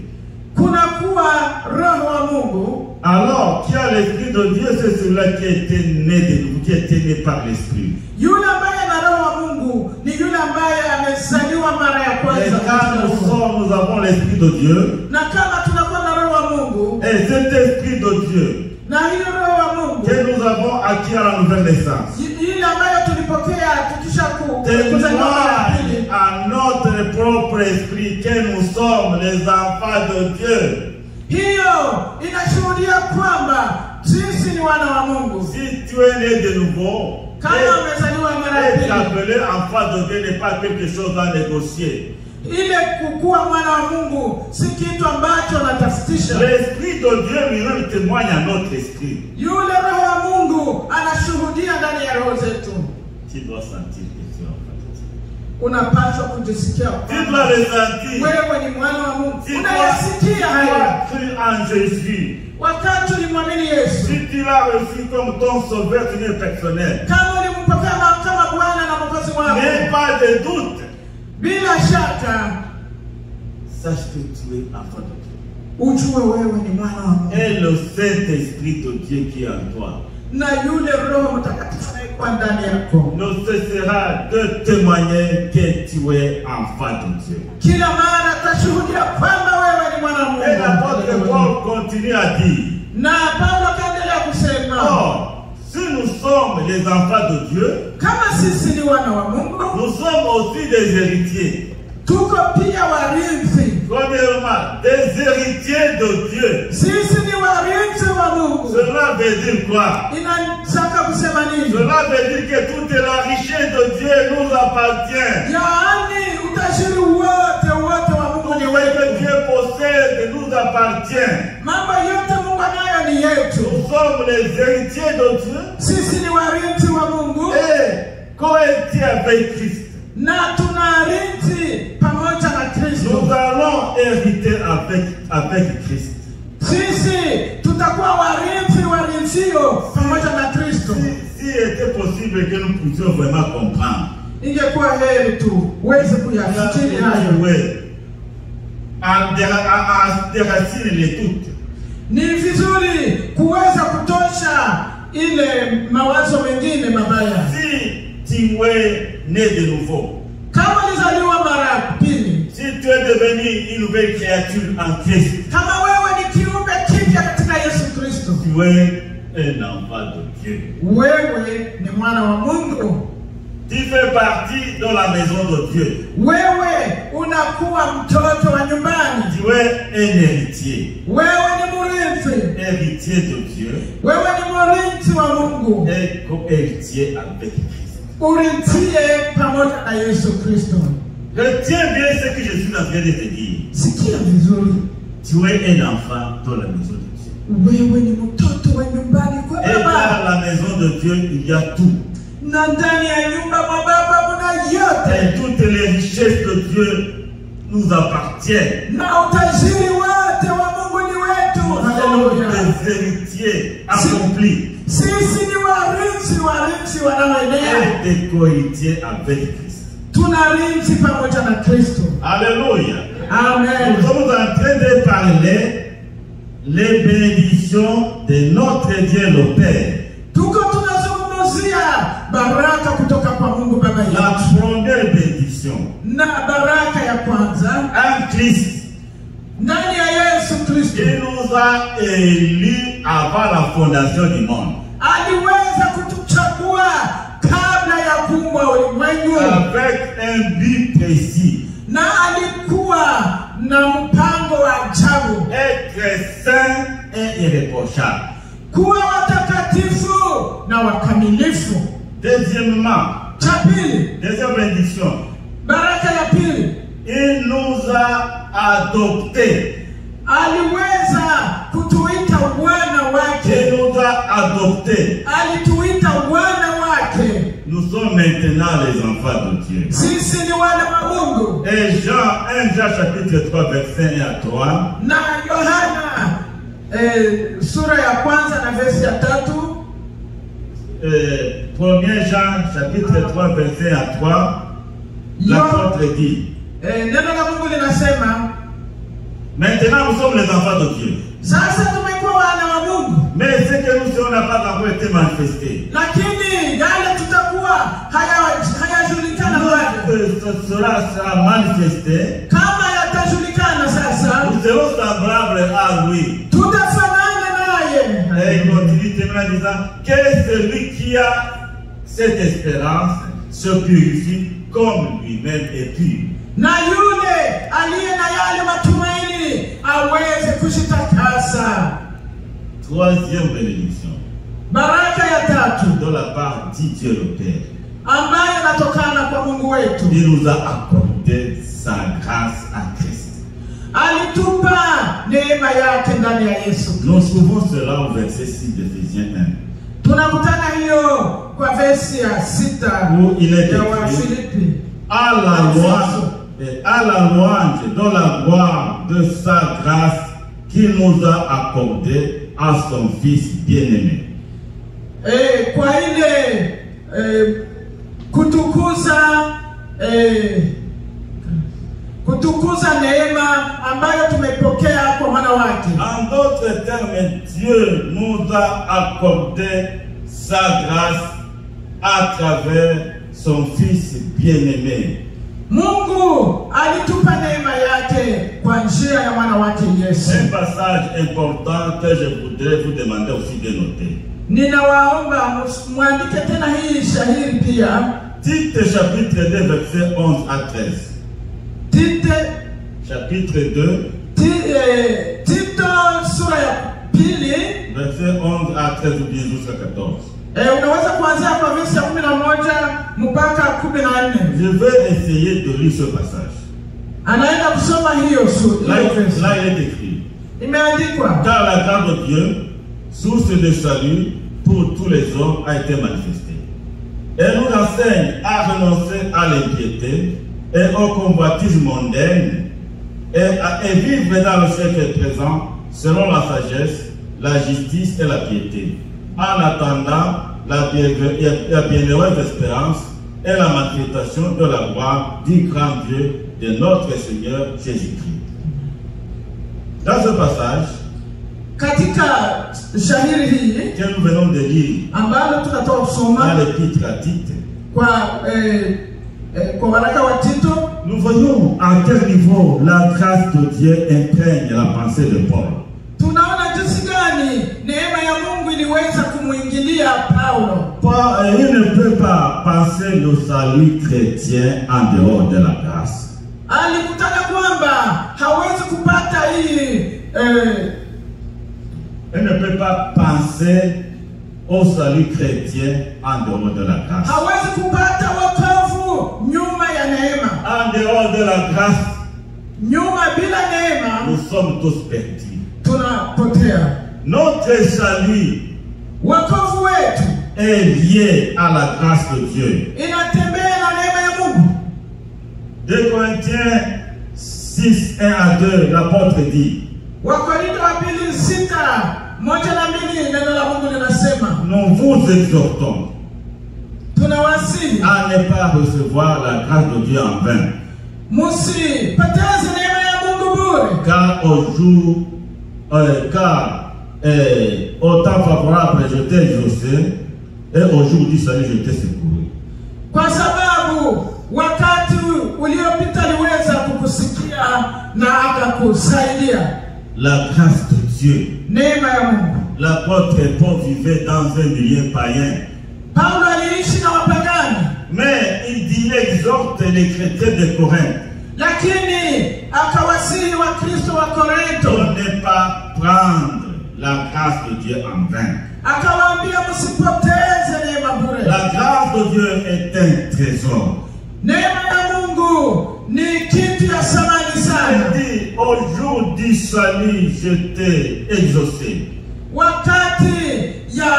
kuna kuwa roho wa Mungu. Alors, qui a l'Esprit de Dieu, c'est celui qui a été né de nouveau, qui a été né par l'Esprit. Yule ambaye na roho wa Mungu ni yule ambaye amezaliwa mara ya Et kwanza. quand nous avons l'Esprit de Dieu, Na kama tunakuwa na roho wa Mungu, et cet Esprit de Dieu na hiyo roho wa Mungu que nous avons acquis à la nouvelle naissance, ile ambayo tulipokea tukisha kuzaliwa mara ya pili, témoigne à notre propre esprit que nous sommes les enfants de Dieu. hiyo inashuhudia kwamba sisi ni wana wa Mungu. Si tu es né de nouveau, Kama umezaliwa mara ya être pili, appelé enfant de Dieu n'est pas quelque chose à négocier. ile kukuwa mwana wa Mungu si kitu ambacho natafutisha. L'Esprit de Dieu lui-même témoigne à notre esprit. Yule roho wa Mungu anashuhudia ndani ya roho zetu. Tu dois sentir que tu es enfant de Dieu. Unapaswa kujisikia Tu dois ressentir. wewe ni mwana wa Mungu. Tu Unayasikia haya dois cru en Jésus. wakati ulimwamini Yesu. Si tu l'as reçu comme ton sauveur personnel, Kama ulimpokea kama Bwana na Mwokozi wako, n'aie pas de doute. bila shaka Sache que tu es enfant de Dieu. ujue wewe ni mwana wa Mungu. Et le Saint-Esprit de Dieu qui est en toi Na yule Roho Mtakatifu anayekuwa ndani yako ne cessera de témoigner que tu es enfant de Dieu. kila mara atashuhudia kwamba wewe ni mwana wa Et l'apôtre Mungu. Paul continue à dire: Na Paulo akaendelea kusema, or, si nous sommes les enfants de Dieu, kama sisi ni wana wa Mungu, nous sommes aussi des héritiers. tuko pia warithi. Premièrement, des héritiers de Dieu. Sisi ni warithi wa Mungu. Cela veut dire quoi? Inataka kusema nini? Cela veut dire que toute la richesse de Dieu nous appartient. Yaani utajiri wote wa Mungu ni Tout ce wetu. que Dieu possède nous appartient. Mambo yote Mungu anayo ni yetu. Nous sommes les héritiers de Dieu Sisi ni warithi wa Mungu et co-héritiers avec Christ. na tunarithi pamoja na Kristo. Nous allons hériter avec Christ. Sisi tutakuwa warithio pamoja na Kristo. Si était possible que nous puissions vraiment comprendre, Ingekuwa heri tu uweze kuyafikiri hayo. déraciner les doutes. Ni vizuri kuweza kutosha ile mawazo mengine mabaya. Si tu es né de nouveau, Kama ulizaliwa mara ya pili, si tu es devenu une nouvelle créature en Christ, kama wewe ni kiumbe kipya katika Yesu Kristo, tu es un enfant de Dieu. wewe ni mwana wa Mungu. Tu fais partie de la maison de Dieu. Wewe unakuwa mtoto wa nyumbani. Tu es un héritier. Wewe ni mrithi. Héritier de Dieu Wewe ni mrithi wa Mungu. et co-héritier avec Christ. Urithie pamoja na Yesu Kristo. Retiens bien ce que je suis en train de te dire. Sikia vizuri. Tu es un enfant dans la maison de Dieu. Wewe ni mtoto wa nyumbani kwa Et baba. dans la maison de Dieu, il y a tout. Na ndani ya nyumba mwa baba muna yote. Et toutes les richesses de Dieu nous appartiennent. Na utajiri wote wa Mungu ni wetu. Nous sommes Haleluya. des héritiers accomplis. Sisi ni warinzi wanaoenea. Et des cohéritiers avec Christ. Tunarinzi pamoja na Kristo. Alléluia. Amen. Nous sommes en train de parler les bénédictions de notre Dieu le Père. Tuko tunazungumzia baraka kutoka kwa Mungu Baba La yetu. première bénédiction. Na baraka ya kwanza Un Christ ndani ya Yesu Kristo qui nous a élus avant la fondation du monde. aliweza kutuchagua kabla ya kuumbwa ulimwengu, Avec un but précis. na alikuwa na mpango wa ajabu, Être saint et irréprochable. kuwa watakatifu na wakamilifu. Deuxièmement, Cha pili, deuxième bénédiction. baraka ya pili, Il nous a adoptés. aliweza kutuita wana Il wake, nous a adoptés. alituita wana wake. Nous sommes maintenant les enfants de Dieu. Sisi ni wana wa Mungu. Et Jean, 1 Jean chapitre 3, verset 1 à 3. Na Yohana sura ya kwanza na verse ya 3. 1 Jean chapitre 3, verset 1 à 3. L'apôtre dit, Neno la Mungu linasema, maintenant nous sommes les enfants de Dieu. sasa tumekuwa wana wa Mungu, Mais ce que nous serons n'a pas encore été manifesté. lakini yale tutakuwa hayajulikana bado. Ce sera manifesté. Kama yatajulikana sasa, Nous serons semblables à lui. tutafanana naye. Et il continue en disant que celui qui a cette espérance se purifie comme lui-même est pur. Na yule aliye na yale matumaini aweze kujitakasa. Troisième bénédiction. Baraka ya tatu De la part de Dieu le Père. ambayo inatokana kwa Mungu wetu, Il nous a accordé sa grâce à Christ. alitupa neema yake ndani ya Yesu. Nous trouvons cela au verset 6 d'Éphésiens 1. Tunakutana hiyo kwa versi ya 6 Où il est ya écrit Wafilipi. à la louange et à la louange dans la gloire de sa grâce qu'il nous a accordé à son Fils bien-aimé. Kwa ile kutukuza neema ambayo tumepokea kwa mwana wake. En d'autres termes, Dieu nous a accordé sa grâce à travers son Fils bien-aimé. Mungu alitupa neema yake kwa njia ya mwana wake Yesu. Un passage important que je voudrais vous demander aussi de noter. Ninawaomba mwandike tena hii shahiri pia. Tite chapitre 2 verset 11 à 13. Tite Chapitre 2 Tito sura ya pili verset 11 à 13 ou bien jusqu'à 14. unaweza kuanzia kwa verse ya 11 mpaka 14. Je vais essayer de lire ce passage. Anaenda kusoma hiyo Là, il est écrit. Imeandikwa, Car la grâce de Dieu, source de salut pour tous les hommes, a été manifestée. Elle nous enseigne à renoncer à l'impiété et au convoitisme mondain et vivre dans le siècle présent selon la sagesse, la justice et la piété, en attendant la bienheureuse espérance et la manifestation de la gloire du grand Dieu de notre Seigneur Jésus-Christ. Dans ce passage, katika shahiri hii que nous venons de lire ambalo tunatoka dans kusoma l'épître à Tite, kwa waraka wa Tito, nous voyons à quel niveau la grâce de Dieu imprègne la pensée de Paul. tunaona jinsi gani neema ya Mungu iliweza kumuingilia Paulo. Il ne peut pas penser le salut chrétien en dehors de la grâce. Alikutana kwamba hawezi kupata hii Il ne peut pas penser au salut chrétien en dehors de la grâce. hawezi kupata wokovu nyuma ya neema. En dehors de la grâce, Nyuma bila neema, nous sommes tous perdus. tunapotea. Notre salut Wokovu wetu est lié à la grâce de Dieu. inatembea na neema ya Mungu. 2 Corinthiens 6, 1 à 2, l'apôtre dit, Wakorintho wa pili 6:1-2 neno la Mungu linasema, nous vous exhortons tunawasihi à ne pas recevoir la grâce de Dieu en vain. musipoteze neema ya Mungu bure. Car au temps favorable, je t'ai exaucé, et au jour du salut, je t'ai secouru. Kwa sababu wakati uliopita aliweza kukusikia na akakusaidia. La grâce de Dieu. Neema ya Mungu. L'apôtre Paul vivait dans un milieu païen. Paulo aliishi na wapagani. Mais il exhorte les chrétiens de Corinthe. Lakini akawasihi wa Kristo wa Korintho De ne pas prendre la grâce de Dieu en vain. akawaambia msipoteze neema bure. La grâce de Dieu est un trésor. Neema ya Mungu ni kitu ya samani sana. Il dit, au jour du salut, je t'ai exaucé. Wakati ya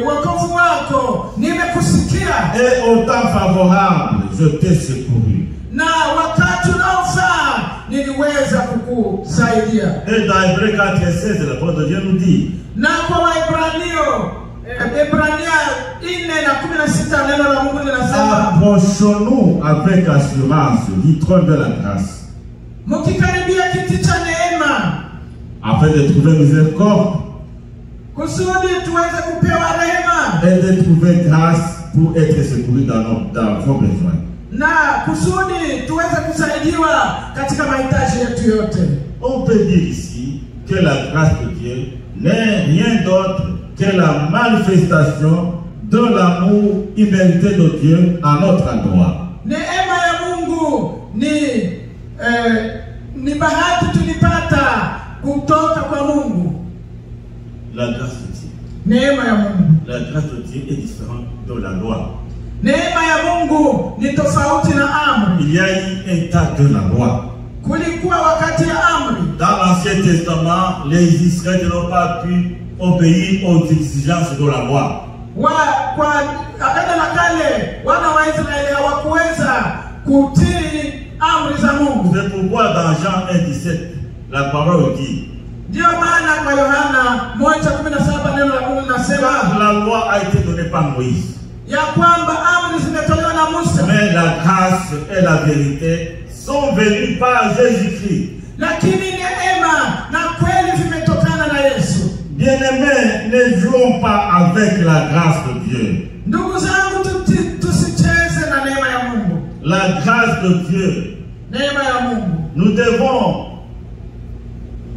wokovu wako nimekusikia. Et au temps favorable, je t'ai secouru. Na wakati unaofaa niliweza kukusaidia. Et dans Hébreux 4:16, l'apôtre de Dieu nous dit, Na kwa Waebrania Ebrania 4:16 neno la Mungu linasema, approchons-nous avec assurance du trône de la grâce, mkikaribia kiti cha neema afin de trouver miséricorde kusudi tuweze kupewa rehema et de trouver grâce pour être secouru dans vos besoins. na kusudi tuweze kusaidiwa katika mahitaji yetu yote. On peut dire ici que la grâce de Dieu n'est rien d'autre que la manifestation de l'amour immérité de Dieu à notre endroit. Neema ya Mungu ni bahati tulipata kutoka kwa Mungu. La grâce de Dieu. Neema ya Mungu. La grâce de Dieu est différente de la loi. Neema ya Mungu ni tofauti na amri. Il y a eu un tas de la loi. Kulikuwa wakati ya amri. Dans l'Ancien Testament, les Israélites n'ont pas pu obéir aux exigences de la loi. Kwa Agano la Kale wana wa Israeli hawakuweza kutii amri za Mungu. C'est pourquoi dans Jean 1:17, la parole dit, Ndio maana kwa Yohana 1:17 neno la Mungu linasema, car la loi a été donnée par Moïse, ya kwamba amri zimetolewa na Musa, mais la grâce et la vérité sont venues par Jésus-Christ. lakini neema na kweli vimetokana na Yesu. Bien-aimés, ne jouons pas avec la grâce de Dieu. Ndugu zangu, tusicheze na neema ya Mungu. La grâce de Dieu, Neema ya Mungu nous devons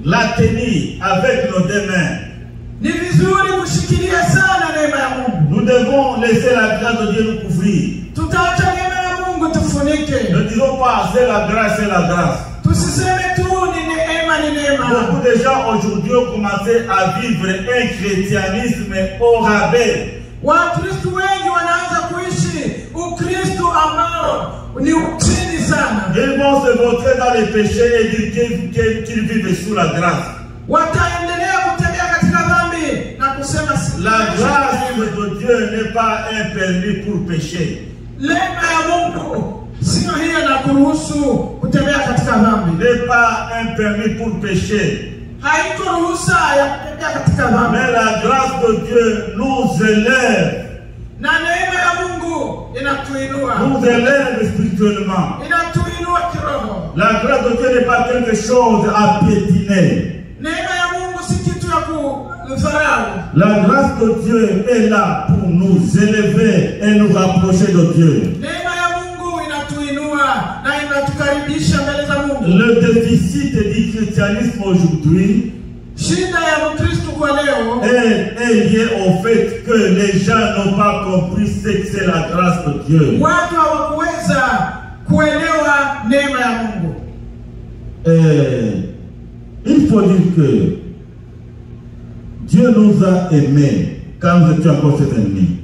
la tenir avec nos deux mains. ni vizuri kushikilia sana neema ya Mungu. Nous devons laisser la grâce de Dieu nous couvrir. Tutaacha neema ya Mungu tufunike. Ne disons pas c'est la grâce, c'est la grâce. Tusiseme tu ni neema, ni neema. Beaucoup de gens aujourd'hui ont commencé à vivre un christianisme au rabais. Wakristo wengi wanaanza kuishi Ukristo ambao ni uchini sana. Ils vont se vautrer dans les péchés et dire qu'ils vivent sous la grâce. Wataendelea kutembea katika dhambi na kusema La grâce de Dieu n'est pas un permis pour pécher. neema ya Mungu sio hiyo na kuruhusu kutembea katika dhambi. N'est pas un permis pour pécher. Haiko ruhusa ya kutembea katika dhambi. Mais la grâce de Dieu nous élève. Na neema ya Mungu inatuinua. Nous élève spirituellement. Inatuinua kiroho. La grâce de Dieu n'est pas quelque chose à piétiner. Neema ya Mungu si kitu ya kudharau. La grâce de Dieu est là pour nous élever et nous rapprocher de Dieu. Neema ya Mungu inatuinua na inatukaribisha mbele za Mungu. Le déficit du christianisme aujourd'hui Shida ya Mkristo kwa leo est lié au fait que les gens n'ont pas compris ce que c'est la grâce de Dieu. watu hawakuweza kuelewa neema ya Mungu. Il faut dire que Dieu nous a aimés quand nous étions encore ses ennemis.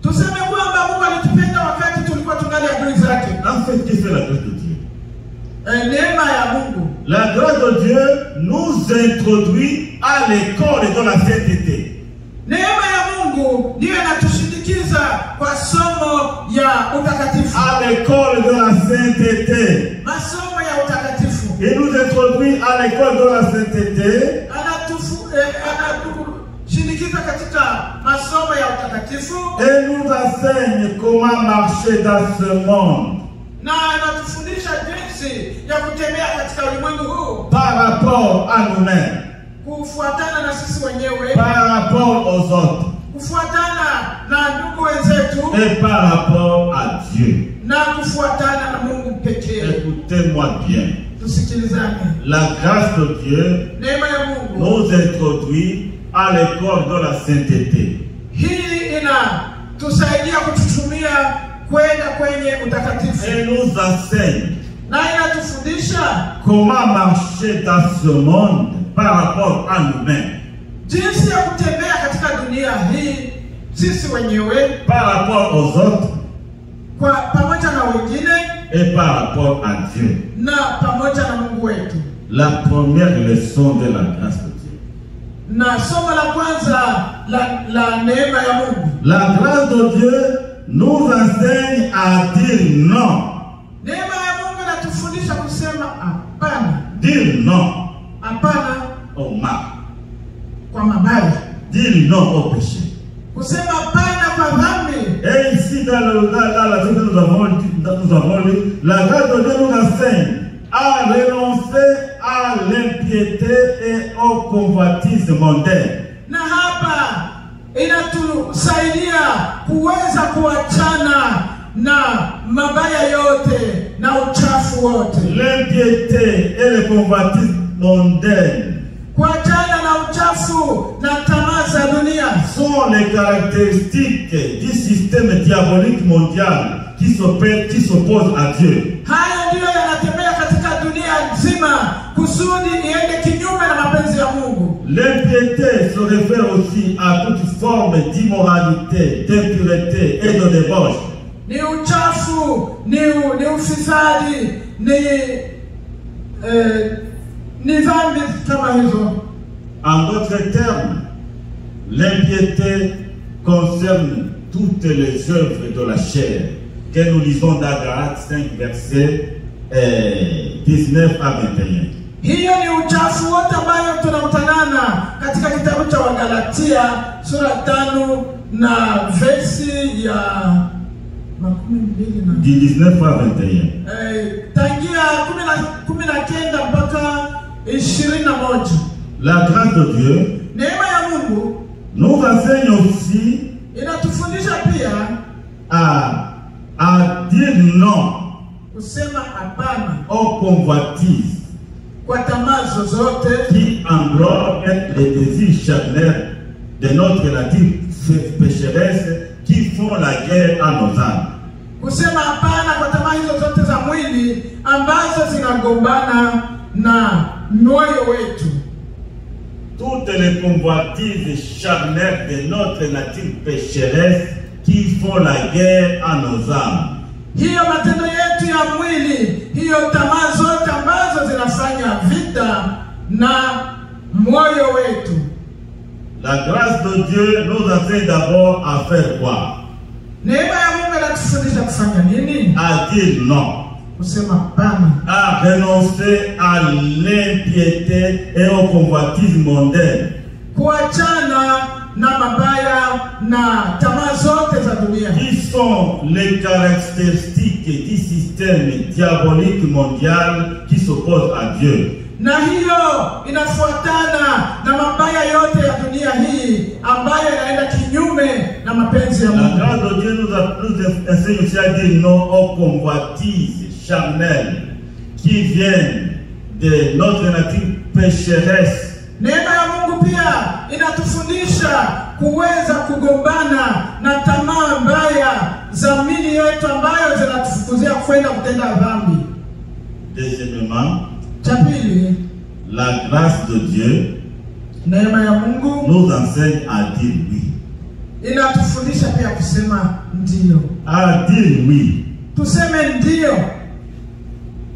Tuseme kwamba Mungu alitupenda wakati tulikuwa tungali adui zake. En fait, qu'est-ce que c'est la grâce de Dieu? Neema ya Mungu. La grâce de Dieu nous introduit à l'école de la sainteté. Neema ya Mungu ndiyo inatushindikiza kwa somo ya utakatifu. À l'école de la sainteté. Masomo ya utakatifu. Il nous introduit à l'école de la sainteté. Anatusindikiza katika masomo ya utakatifu. Et nous enseigne comment marcher dans ce monde. Na anatufundisha jinsi ya kutembea katika ulimwengu huu. Par rapport à nous-mêmes. Kufuatana na sisi wenyewe. Par rapport aux autres. Kufuatana na ndugu wenzetu. Et par rapport à Dieu. Na kufuatana na Mungu pekee. Écoutez-moi bien. Tusikilizane. La grâce de Dieu Neema ya Mungu nous introduit à l'école de la sainteté. Hii inatusaidia kututumia kwenda kwenye utakatifu. Et nous enseigne Na inatufundisha comment marcher dans ce monde par rapport à nous-mêmes. Jinsi ya kutembea katika dunia hii sisi wenyewe. Par rapport aux autres. Kwa pamoja na wengine. Et par rapport à Dieu. Na pamoja na Mungu wetu. La première leçon de la grâce de Dieu. Na somo la kwanza la neema ya Mungu. La grâce de Dieu nous enseigne à dire non. Neema ya Mungu inatufundisha kusema hapana. Dire non. Hapana au mal. Kwa mabaya. Dire non au péché. Kusema hapana kwa dhambi. Et ici dans la vie que nous avons lu, la grâce de Dieu nous enseigne à renoncer à l'impiété et aux convoitises mondaines. Na hapa inatusaidia kuweza kuachana na mabaya yote na uchafu wote. L'impiété et les convoitises mondaines. Kuachana na uchafu na tamaa za dunia sont les caractéristiques du système diabolique mondial qui s'oppose à Dieu. Haya ndiyo yanatembea katika dunia nzima kusudi iende kinyume na mapenzi ya Mungu. L'impiété se réfère aussi à toute forme d'immoralité, d'impureté et de débauche. Ni uchafu, ni ufisadi, ni dhambi kama hizo. En d'autres termes, l'impiété concerne toutes les œuvres de la chair que nous lisons dans Galates 5 versets 19 à 21. Hiyo ni uchafu wote ambayo tunakutanana katika kitabu cha Wagalatia sura 5 na versi ya 19 à 21. Tangia 19 mpaka 21. La grâce de Dieu neema ya Mungu nous enseigne aussi inatufundisha pia à dire non kusema hapana aux convoitises kwa tamaa zozote qui englobent les désirs charnels de notre nature pécheresse qui font la guerre à nos âmes. Kusema hapana kwa tamaa hizo zote za mwili ambazo zinagombana na moyo wetu. Toutes les convoitises charnelles de notre nature pécheresse qui font la guerre à nos âmes. Hiyo matendo yetu ya mwili, hiyo tamaa zote ambazo zinafanya vita na moyo wetu. La grâce de Dieu nous enseigne d'abord à faire quoi? Neema ya Mungu inatufundisha kufanya nini? À dire non. Kusema hapana. À renoncer à l'impiété et aux convoitises mondaines. Kuachana na mabaya na tamaa zote za dunia. Qui sont les caractéristiques du système diabolique mondial qui s'oppose à Dieu. Na hiyo inafuatana na mabaya yote ya dunia hii ambayo inaenda kinyume na mapenzi ya Mungu. La grâce de Dieu nous enseigne aussi à dire non aux convoitises charnelles qui viennent de notre nature pécheresse. Neema ya Mungu pia inatufundisha kuweza kugombana na tamaa mbaya za mili yetu ambayo zinatufukuzia kwenda kutenda dhambi. Deuxièmement, la grâce de Dieu neema ya Mungu nous enseigne à dire oui. Inatufundisha pia kusema ndio. À dire oui. Tuseme ndio.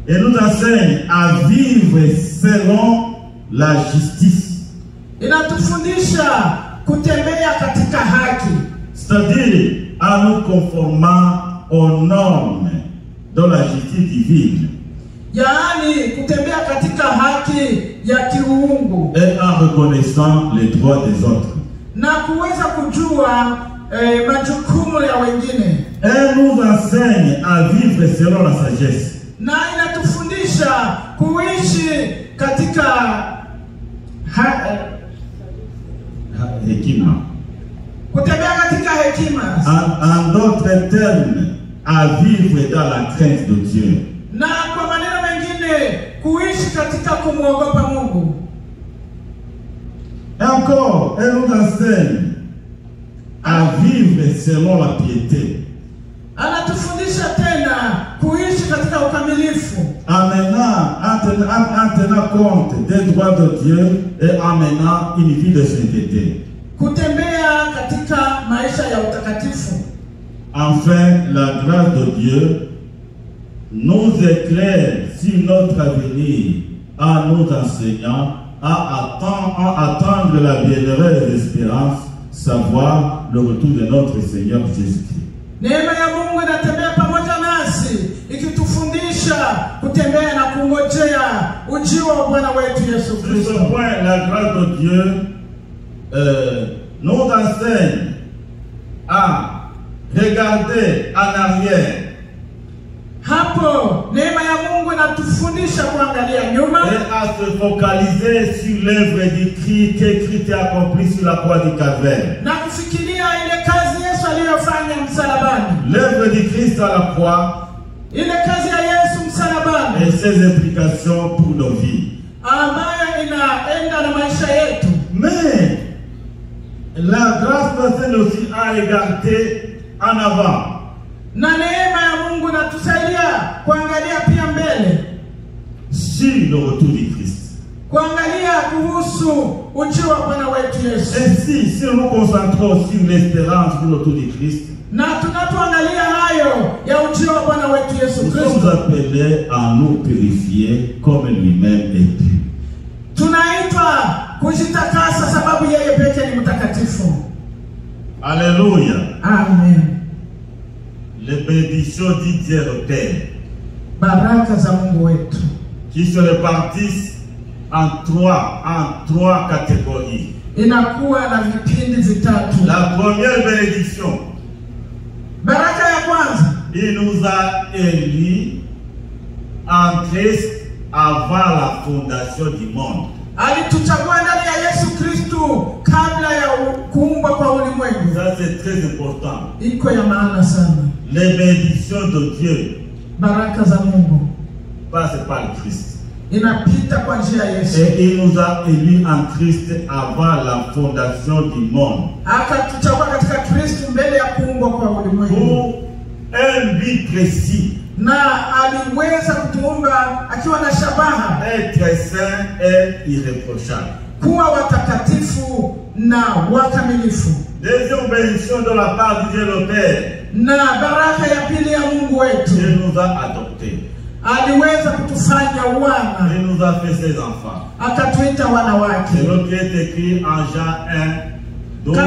et nous enseigne à vivre selon la justice. Inatufundisha kutembea katika haki. C'est-à-dire à nous conformant aux normes de la justice divine. Yaani kutembea katika haki ya kiungu. Et en reconnaissant les droits des autres. Na kuweza kujua majukumu ya wengine. Elle nous enseigne à vivre selon la sagesse. Na inatufundisha kuishi katika hekima. Kutembea katika hekima. En d'autres termes, à vivre dans la crainte de Dieu. Na kwa maneno mengine kuishi katika kumwogopa Mungu. Et encore, elle nous enseigne à vivre selon la piété. Anatufundisha tena kuishi katika ukamilifu. En tenant compte des droits de Dieu et en menant une vie de sainteté. Kutembea katika maisha ya utakatifu. Enfin, la grâce de Dieu nous éclaire sur notre avenir en nous enseignant à attendre la bienheureuse espérance, savoir le retour de notre Seigneur Jésus-Christ. Neema ya Mungu inatembea pamoja nasi ikitufundisha kutembea na kungojea ujio wa Bwana wetu Yesu Kristo. Sur ce point, la grâce de Dieu nous enseigne à regarder en arrière. Hapo neema ya Mungu inatufundisha kuangalia nyuma et à se focaliser sur l'œuvre du Christ que Christ a accompli sur la croix du Calvaire. Na kufikiria ile kazi Yesu aliyofanya msalabani. L'œuvre du Christ à la croix. Ile kazi ya Yesu msalabani. Et ses implications pour nos vies. Ambayo inaenda na maisha yetu. Mais la grâce nous enseigne aussi à regarder en avant. Na neema ya Mungu inatusaidia kuangalia pia mbele. Sur le retour du Christ. Kuangalia kuhusu ujio wa Bwana wetu Yesu. Ainsi, si nous nous concentrons sur l'espérance pour le retour du Christ, na tunapoangalia hayo ya ujio wa Bwana wetu Yesu Kristo, nous sommes appelés à nous purifier comme lui-même est pur. Tunaitwa kujitakasa sababu yeye pekee ni mtakatifu. Alléluia. Amen. Les bénédictions du Dieu le Père. Baraka za Mungu wetu. Qui se répartissent en trois catégories. Inakuwa na vipindi vitatu. La première bénédiction. Baraka ya kwanza. Il nous a élus en Christ avant la fondation du monde. Alituchagua ndani ya Yesu Kristo kabla ya kuumbwa kwa ulimwengu. Ça c'est très important. Iko ya maana sana. Les bénédictions de Dieu. Baraka za Mungu passent par le Christ. Inapita kwa njia ya Yesu. Et il nous a élus en Christ avant la fondation du monde. Akatuchagua katika Kristo mbele ya kuumbwa kwa ulimwengu. Pour un but précis. Na aliweza kutuumba akiwa na shabaha. Être saint et irréprochable. Kuwa watakatifu na wakamilifu. Deuxième bénédiction de la part du Dieu le Père. Na baraka ya pili ya Mungu wetu. Il nous a adoptés. Aliweza kutufanya wana. Il nous a fait ses enfants. Akatuita wana wake. C'est ce qui est écrit en Jean 1, 12.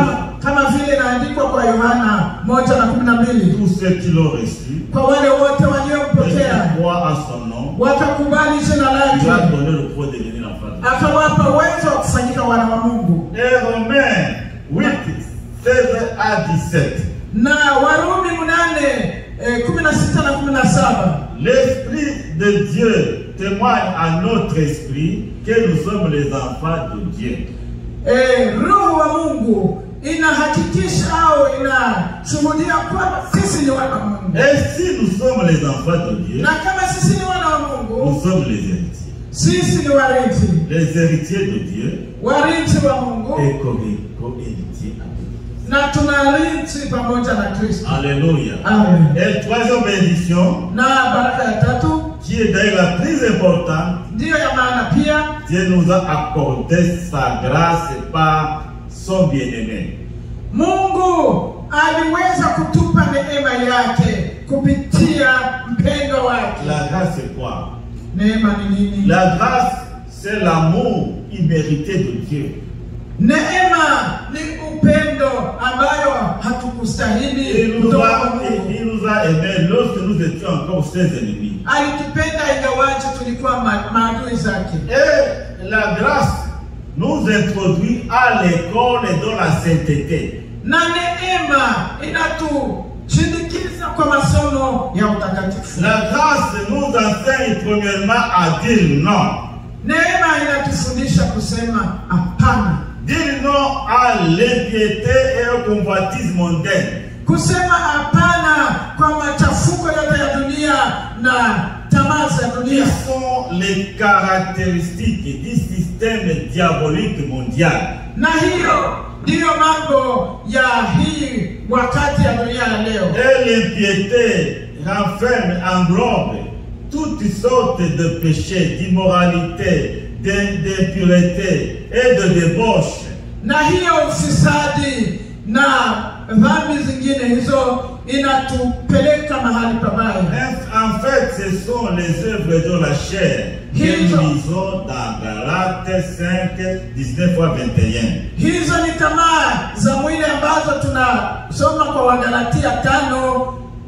Kama vile inaandikwa kwa Yohana 1:12. Tous ceux qui l'ont reçu, kwa wale wote waliompokea, croient en son nom, wakakubali jina il a lake, donné le pouvoir de devenir enfant de Dieu. akawapa uwezo wa kufanyika wana wa Mungu. Et Romains 8, 16 à 17. Na Warumi 8:16 na 17. L'Esprit de Dieu témoigne à notre esprit que nous sommes les enfants de Dieu. Roho wa Mungu inahakikisha au inashuhudia kwamba sisi ni wana wa Mungu. Et si nous sommes les enfants de Dieu, Na kama sisi ni wana wa Mungu, nous sommes les héritiers. sisi ni warithi. Les héritiers de Dieu Warithi wa Mungu et co-héritiers avec Dieu. na tunarithi pamoja na Kristo. Alléluia. Amen. Et troisième bénédiction, Na baraka ya tatu qui est d'ailleurs la plus importante, ndiyo ya maana pia, Dieu nous a accordé sa grâce par son bien-aimé. Mungu aliweza kutupa neema yake kupitia mpendo wake. La grâce c'est quoi? Neema ni nini? La grâce, c'est l'amour immérité de Dieu. Neema ni upendo ambayo hatukustahili Il kutoka kwa Mungu. nous a aimés lorsque nous étions encore ses ennemis. Alitupenda ingawaje tulikuwa maadui zake. Et la grâce nous introduit à l'école de la sainteté. Na neema inatushindikiza kwa masomo ya utakatifu. La grâce nous enseigne premièrement à dire non. Neema inatufundisha kusema hapana. Dire non à l'impiété et au convoitise mondaine. Kusema hapana kwa machafuko yote ya dunia na tamaa za dunia. Quelles sont les caractéristiques du système diabolique mondial? Na hiyo ndiyo mambo ya hii wakati ya dunia ya leo. Et l'impiété renferme, englobe toutes sortes de péchés, d'immoralité, d'impureté et de débauche. Na hiyo ufisadi na dhambi zingine hizo inatupeleka mahali pabaya. En fait, ce sont les œuvres de la chair que nous lisons dans Galates 5, 19 à 21. Hizo ni tamaa za mwili ambazo tunasoma kwa Wagalatia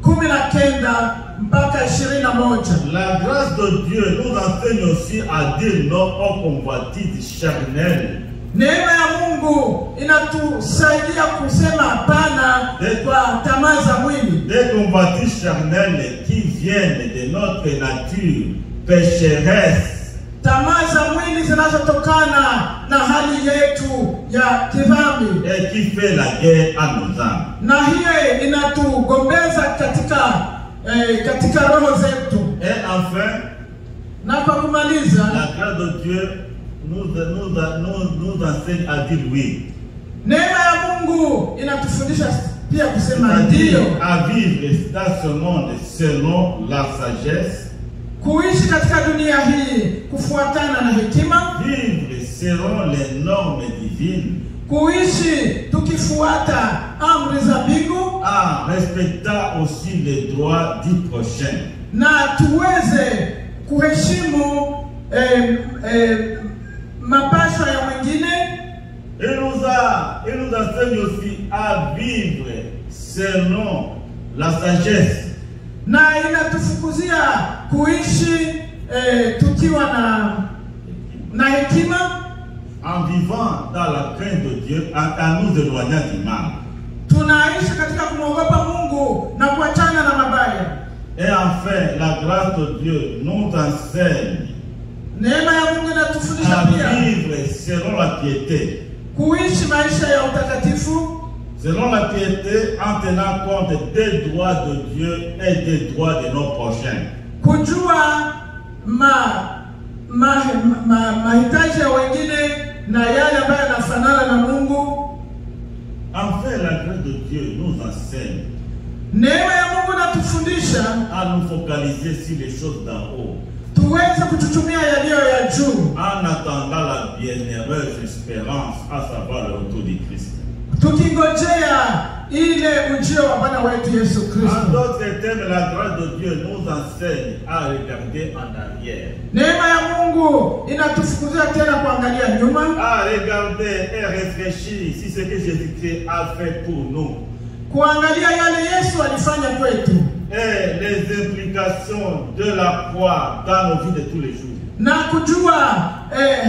5:19 mpaka 21. La grâce de Dieu nous enseigne aussi à dire non aux convoitises charnelles. Neema ya Mungu inatusaidia kusema hapana kwa tamaa za mwili. Des convoitises charnelles qui viennent de notre nature pécheresse. Tamaa za mwili zinazotokana na hali yetu ya kidhambi. Et qui fait la guerre à nos âmes. Na hiyo inatugombeza katika roho zetu. Et enfin, Na kwa kumaliza, la grâce de Dieu nous enseigne à dire oui. neema ya Mungu inatufundisha pia kusema ndio. À vivre dans ce monde selon la sagesse. Kuishi katika dunia hii kufuatana na hekima. Vivre selon les normes divines. Kuishi tukifuata amri za mbingu. En respectant aussi les droits du prochain. Na tuweze kuheshimu mapasho ya mwingine. Il nous enseigne aussi à vivre selon la sagesse. Na inatufukuzia kuishi tukiwa na hekima. En vivant dans la crainte de Dieu, en nous éloignant du mal. Tunaishi katika kumwogopa Mungu na kuachana na mabaya. Et enfin, la grâce de Dieu nous enseigne Neema ya Mungu inatufundisha à pia vivre selon la piété. kuishi maisha ya utakatifu. Selon la piété, en tenant compte des droits de Dieu et des droits de nos prochains. Kujua mahitaji ya wengine na yale ambayo yanafanana na Mungu. Enfin, la grâce de Dieu nous enseigne Neema ya Mungu inatufundisha à nous focaliser sur les choses d'en haut. tuweze kututumia yaliyo ya juu. En attendant la bienheureuse espérance, à savoir le retour de Christ. Tukingojea ile ujio wa Bwana wetu Yesu En Kristo. d'autres termes, la grâce de Dieu nous enseigne à regarder en arrière. Neema ya Mungu inatufukuzia tena kuangalia nyuma. À regarder et réfléchir sur ce que Jésus-Christ a fait pour nous. Kuangalia yale Yesu alifanya kwetu. Et les implications de la croix dans nos vies de tous les jours. Na kujua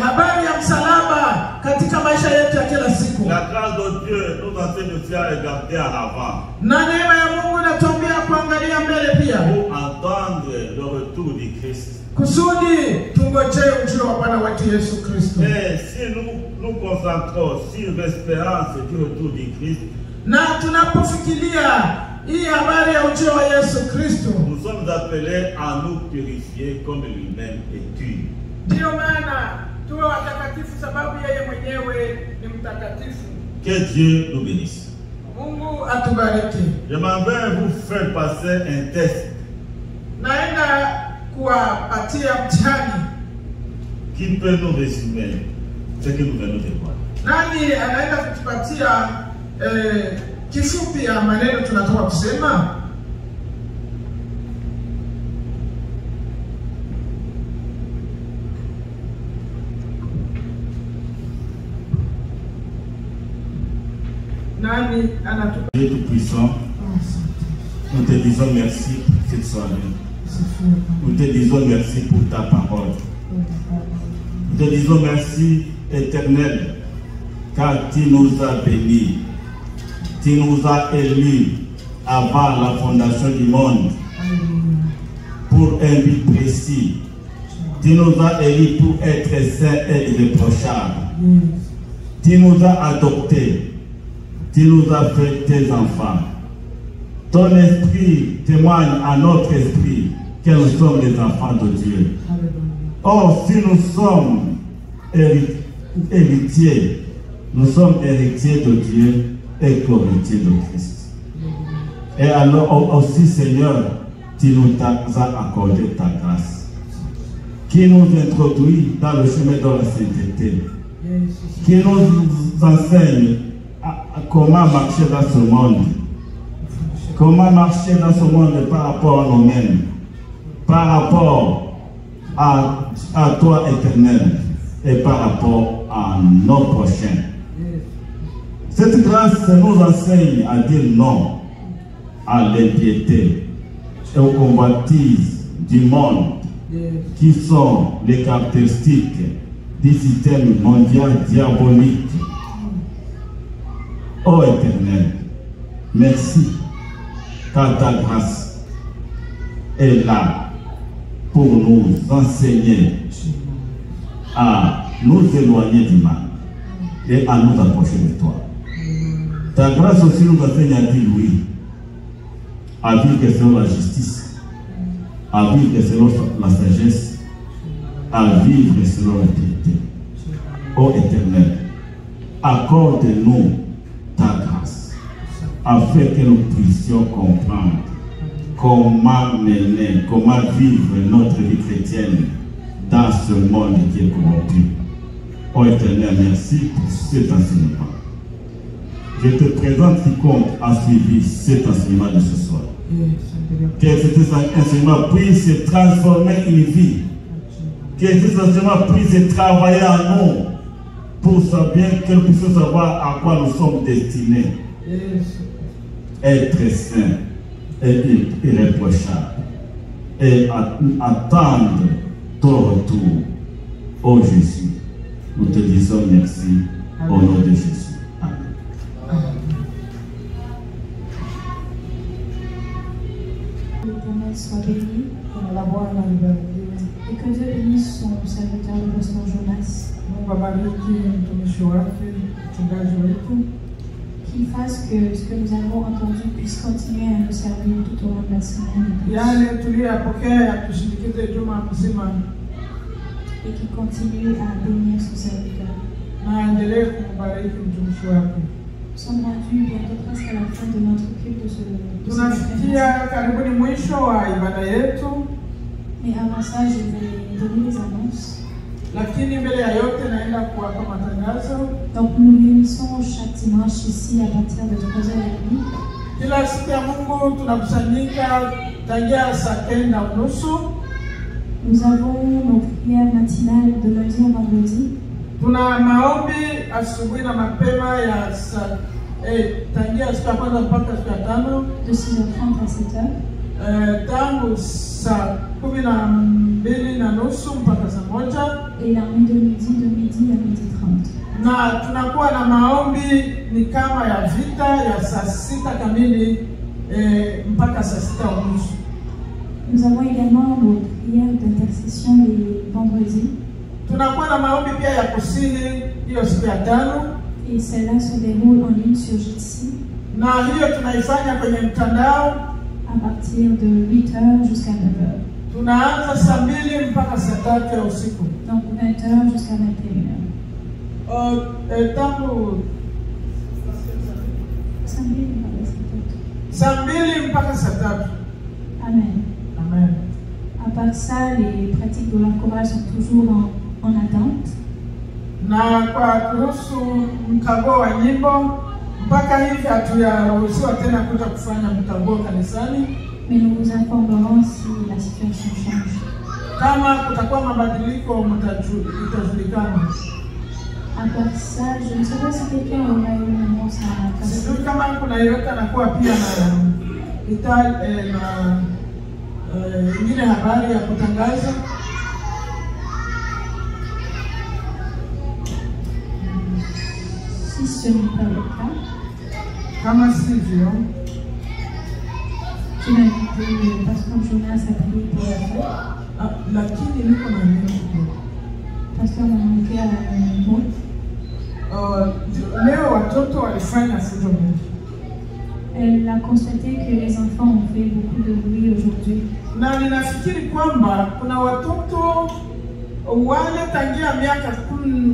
habari ya msalaba katika maisha yetu ya kila siku. La grâce de Dieu nous enseigne aussi à regarder en avant. Na neema ya Mungu inatuambia kuangalia mbele pia. Pour entendre le retour de Christ. Kusudi tungojee ujio wa Bwana wetu Yesu Kristo. Et si nous nous concentrons sur l'espérance du retour de Christ, na tunapofikiria hii habari ya ujio wa Yesu Kristo, nous sommes appelés à nous purifier comme lui-même est pur. ndio maana tuwe watakatifu sababu yeye mwenyewe ni mtakatifu. Que Dieu nous bénisse. Mungu atubariki. Je m'en vais vous faire passer un test Naenda kuwapatia mtihani. qui peut nous résumer ce que nous venons de voir. Nani anaenda kutupatia kifupi ya maneno tunatoka kusema? Dieu Tout-Puissant, nous te disons merci pour cette soirée. Nous te disons merci pour ta parole. Nous te disons merci, Éternel, car tu nous as bénis. Tu nous as élus avant la fondation du monde pour un but précis. Tu nous as élus pour être saints et irréprochables. Tu nous as adoptés. Tu nous as fait tes enfants. Ton esprit témoigne à notre esprit que nous sommes les enfants de Dieu. Or, si nous sommes héritiers, nous sommes héritiers de Dieu et co-héritiers de Christ. Et alors aussi, Seigneur, tu nous as accordé ta grâce, qui nous introduit dans le chemin de la sainteté, qui nous enseigne comment marcher dans ce monde. Comment marcher dans ce monde par rapport à nous-mêmes, par rapport à toi, Éternel, et par rapport à nos prochains. Cette grâce nous enseigne à dire non à l'impiété et aux convoitises du monde qui sont les caractéristiques du système mondial diabolique. Ô Éternel, merci car ta grâce est là pour nous enseigner à nous éloigner du mal et à nous approcher de toi. Ta grâce aussi nous enseigne à dire oui, à vivre selon la justice, à vivre selon la sagesse, à vivre selon la piété. Ô Éternel, accorde-nous ta grâce, afin que nous puissions comprendre comment mener, comment vivre notre vie chrétienne dans ce monde qui est corrompu. Ô Éternel, merci pour cet enseignement. Je te présente quiconque a suivi cet enseignement de ce soir. Que cet enseignement puisse se transformer en une vie. Que cet enseignement puisse travailler en nous pour savoir que nous puissions savoir à quoi nous sommes destinés. Être saints et irréprochables et attendre ton retour. Ô Jésus, nous te disons merci au nom de Jésus. L'Éternel soit béni et que Dieu bénisse son serviteur le pasteur Jonas, qu'il fasse que ce que nous avons entendu puisse continuer à nous servir tout au long de la semaine et qu'il continue à bénir son serviteur. Nous sommes rendus bientôt presque à la fin de notre culte de ce mais avant ça, je vais donner les annonces. Donc nous nous réunissons chaque dimanche ici à partir de 3h30. Nous avons nos prières matinales de lundi au vendredi. De 6h30 à 7h. Et la nuit de midi à midi 30. Na tunakuwa na maombi ni kama ya vita ya saa 6 kamili mpaka saa 6:30. Nous avons également nos prières d'intercession les vendredis. Tunakuwa na maombi pia ya kusihi hiyo siku ya tano. Et celle-là se déroule en ligne sur Jitsi. Na hiyo tunaifanya kwenye mtandao à partir de 8h jusqu'à 9h. Tunaanza saa 2 mpaka saa 3 ya usiku. Donc 20h jusqu'à 21h. Tangu saa 2 mpaka saa 3. Amen. Amen. À part ça, les pratiques de la chorale sont toujours en attente. Na kwa kuhusu mkago wa nyimbo mpaka hivi hatujaruhusiwa tena kuja kufanya mkago kanisani. Mais nous vous informerons si la situation change. Kama kutakuwa mabadiliko mtajulikana. À part ça, je ne sais pas si quelqu'un aura eu une annonce à passer. Sijui kama kuna yeyote anakuwa pia na ingine habari ya kutangaza. Si ce n'est pas le cas, Kama sivyo, tu m'as invité le pasteur Jonas à prier pour la fête. lakini niko na neno kidogo. Pasteur m'a manqué à mon Leo watoto walifanya fujo mingi. Elle a constaté que les enfants ont fait beaucoup de bruit aujourd'hui. Na ninafikiri kwamba kuna watoto wale tangia miaka 12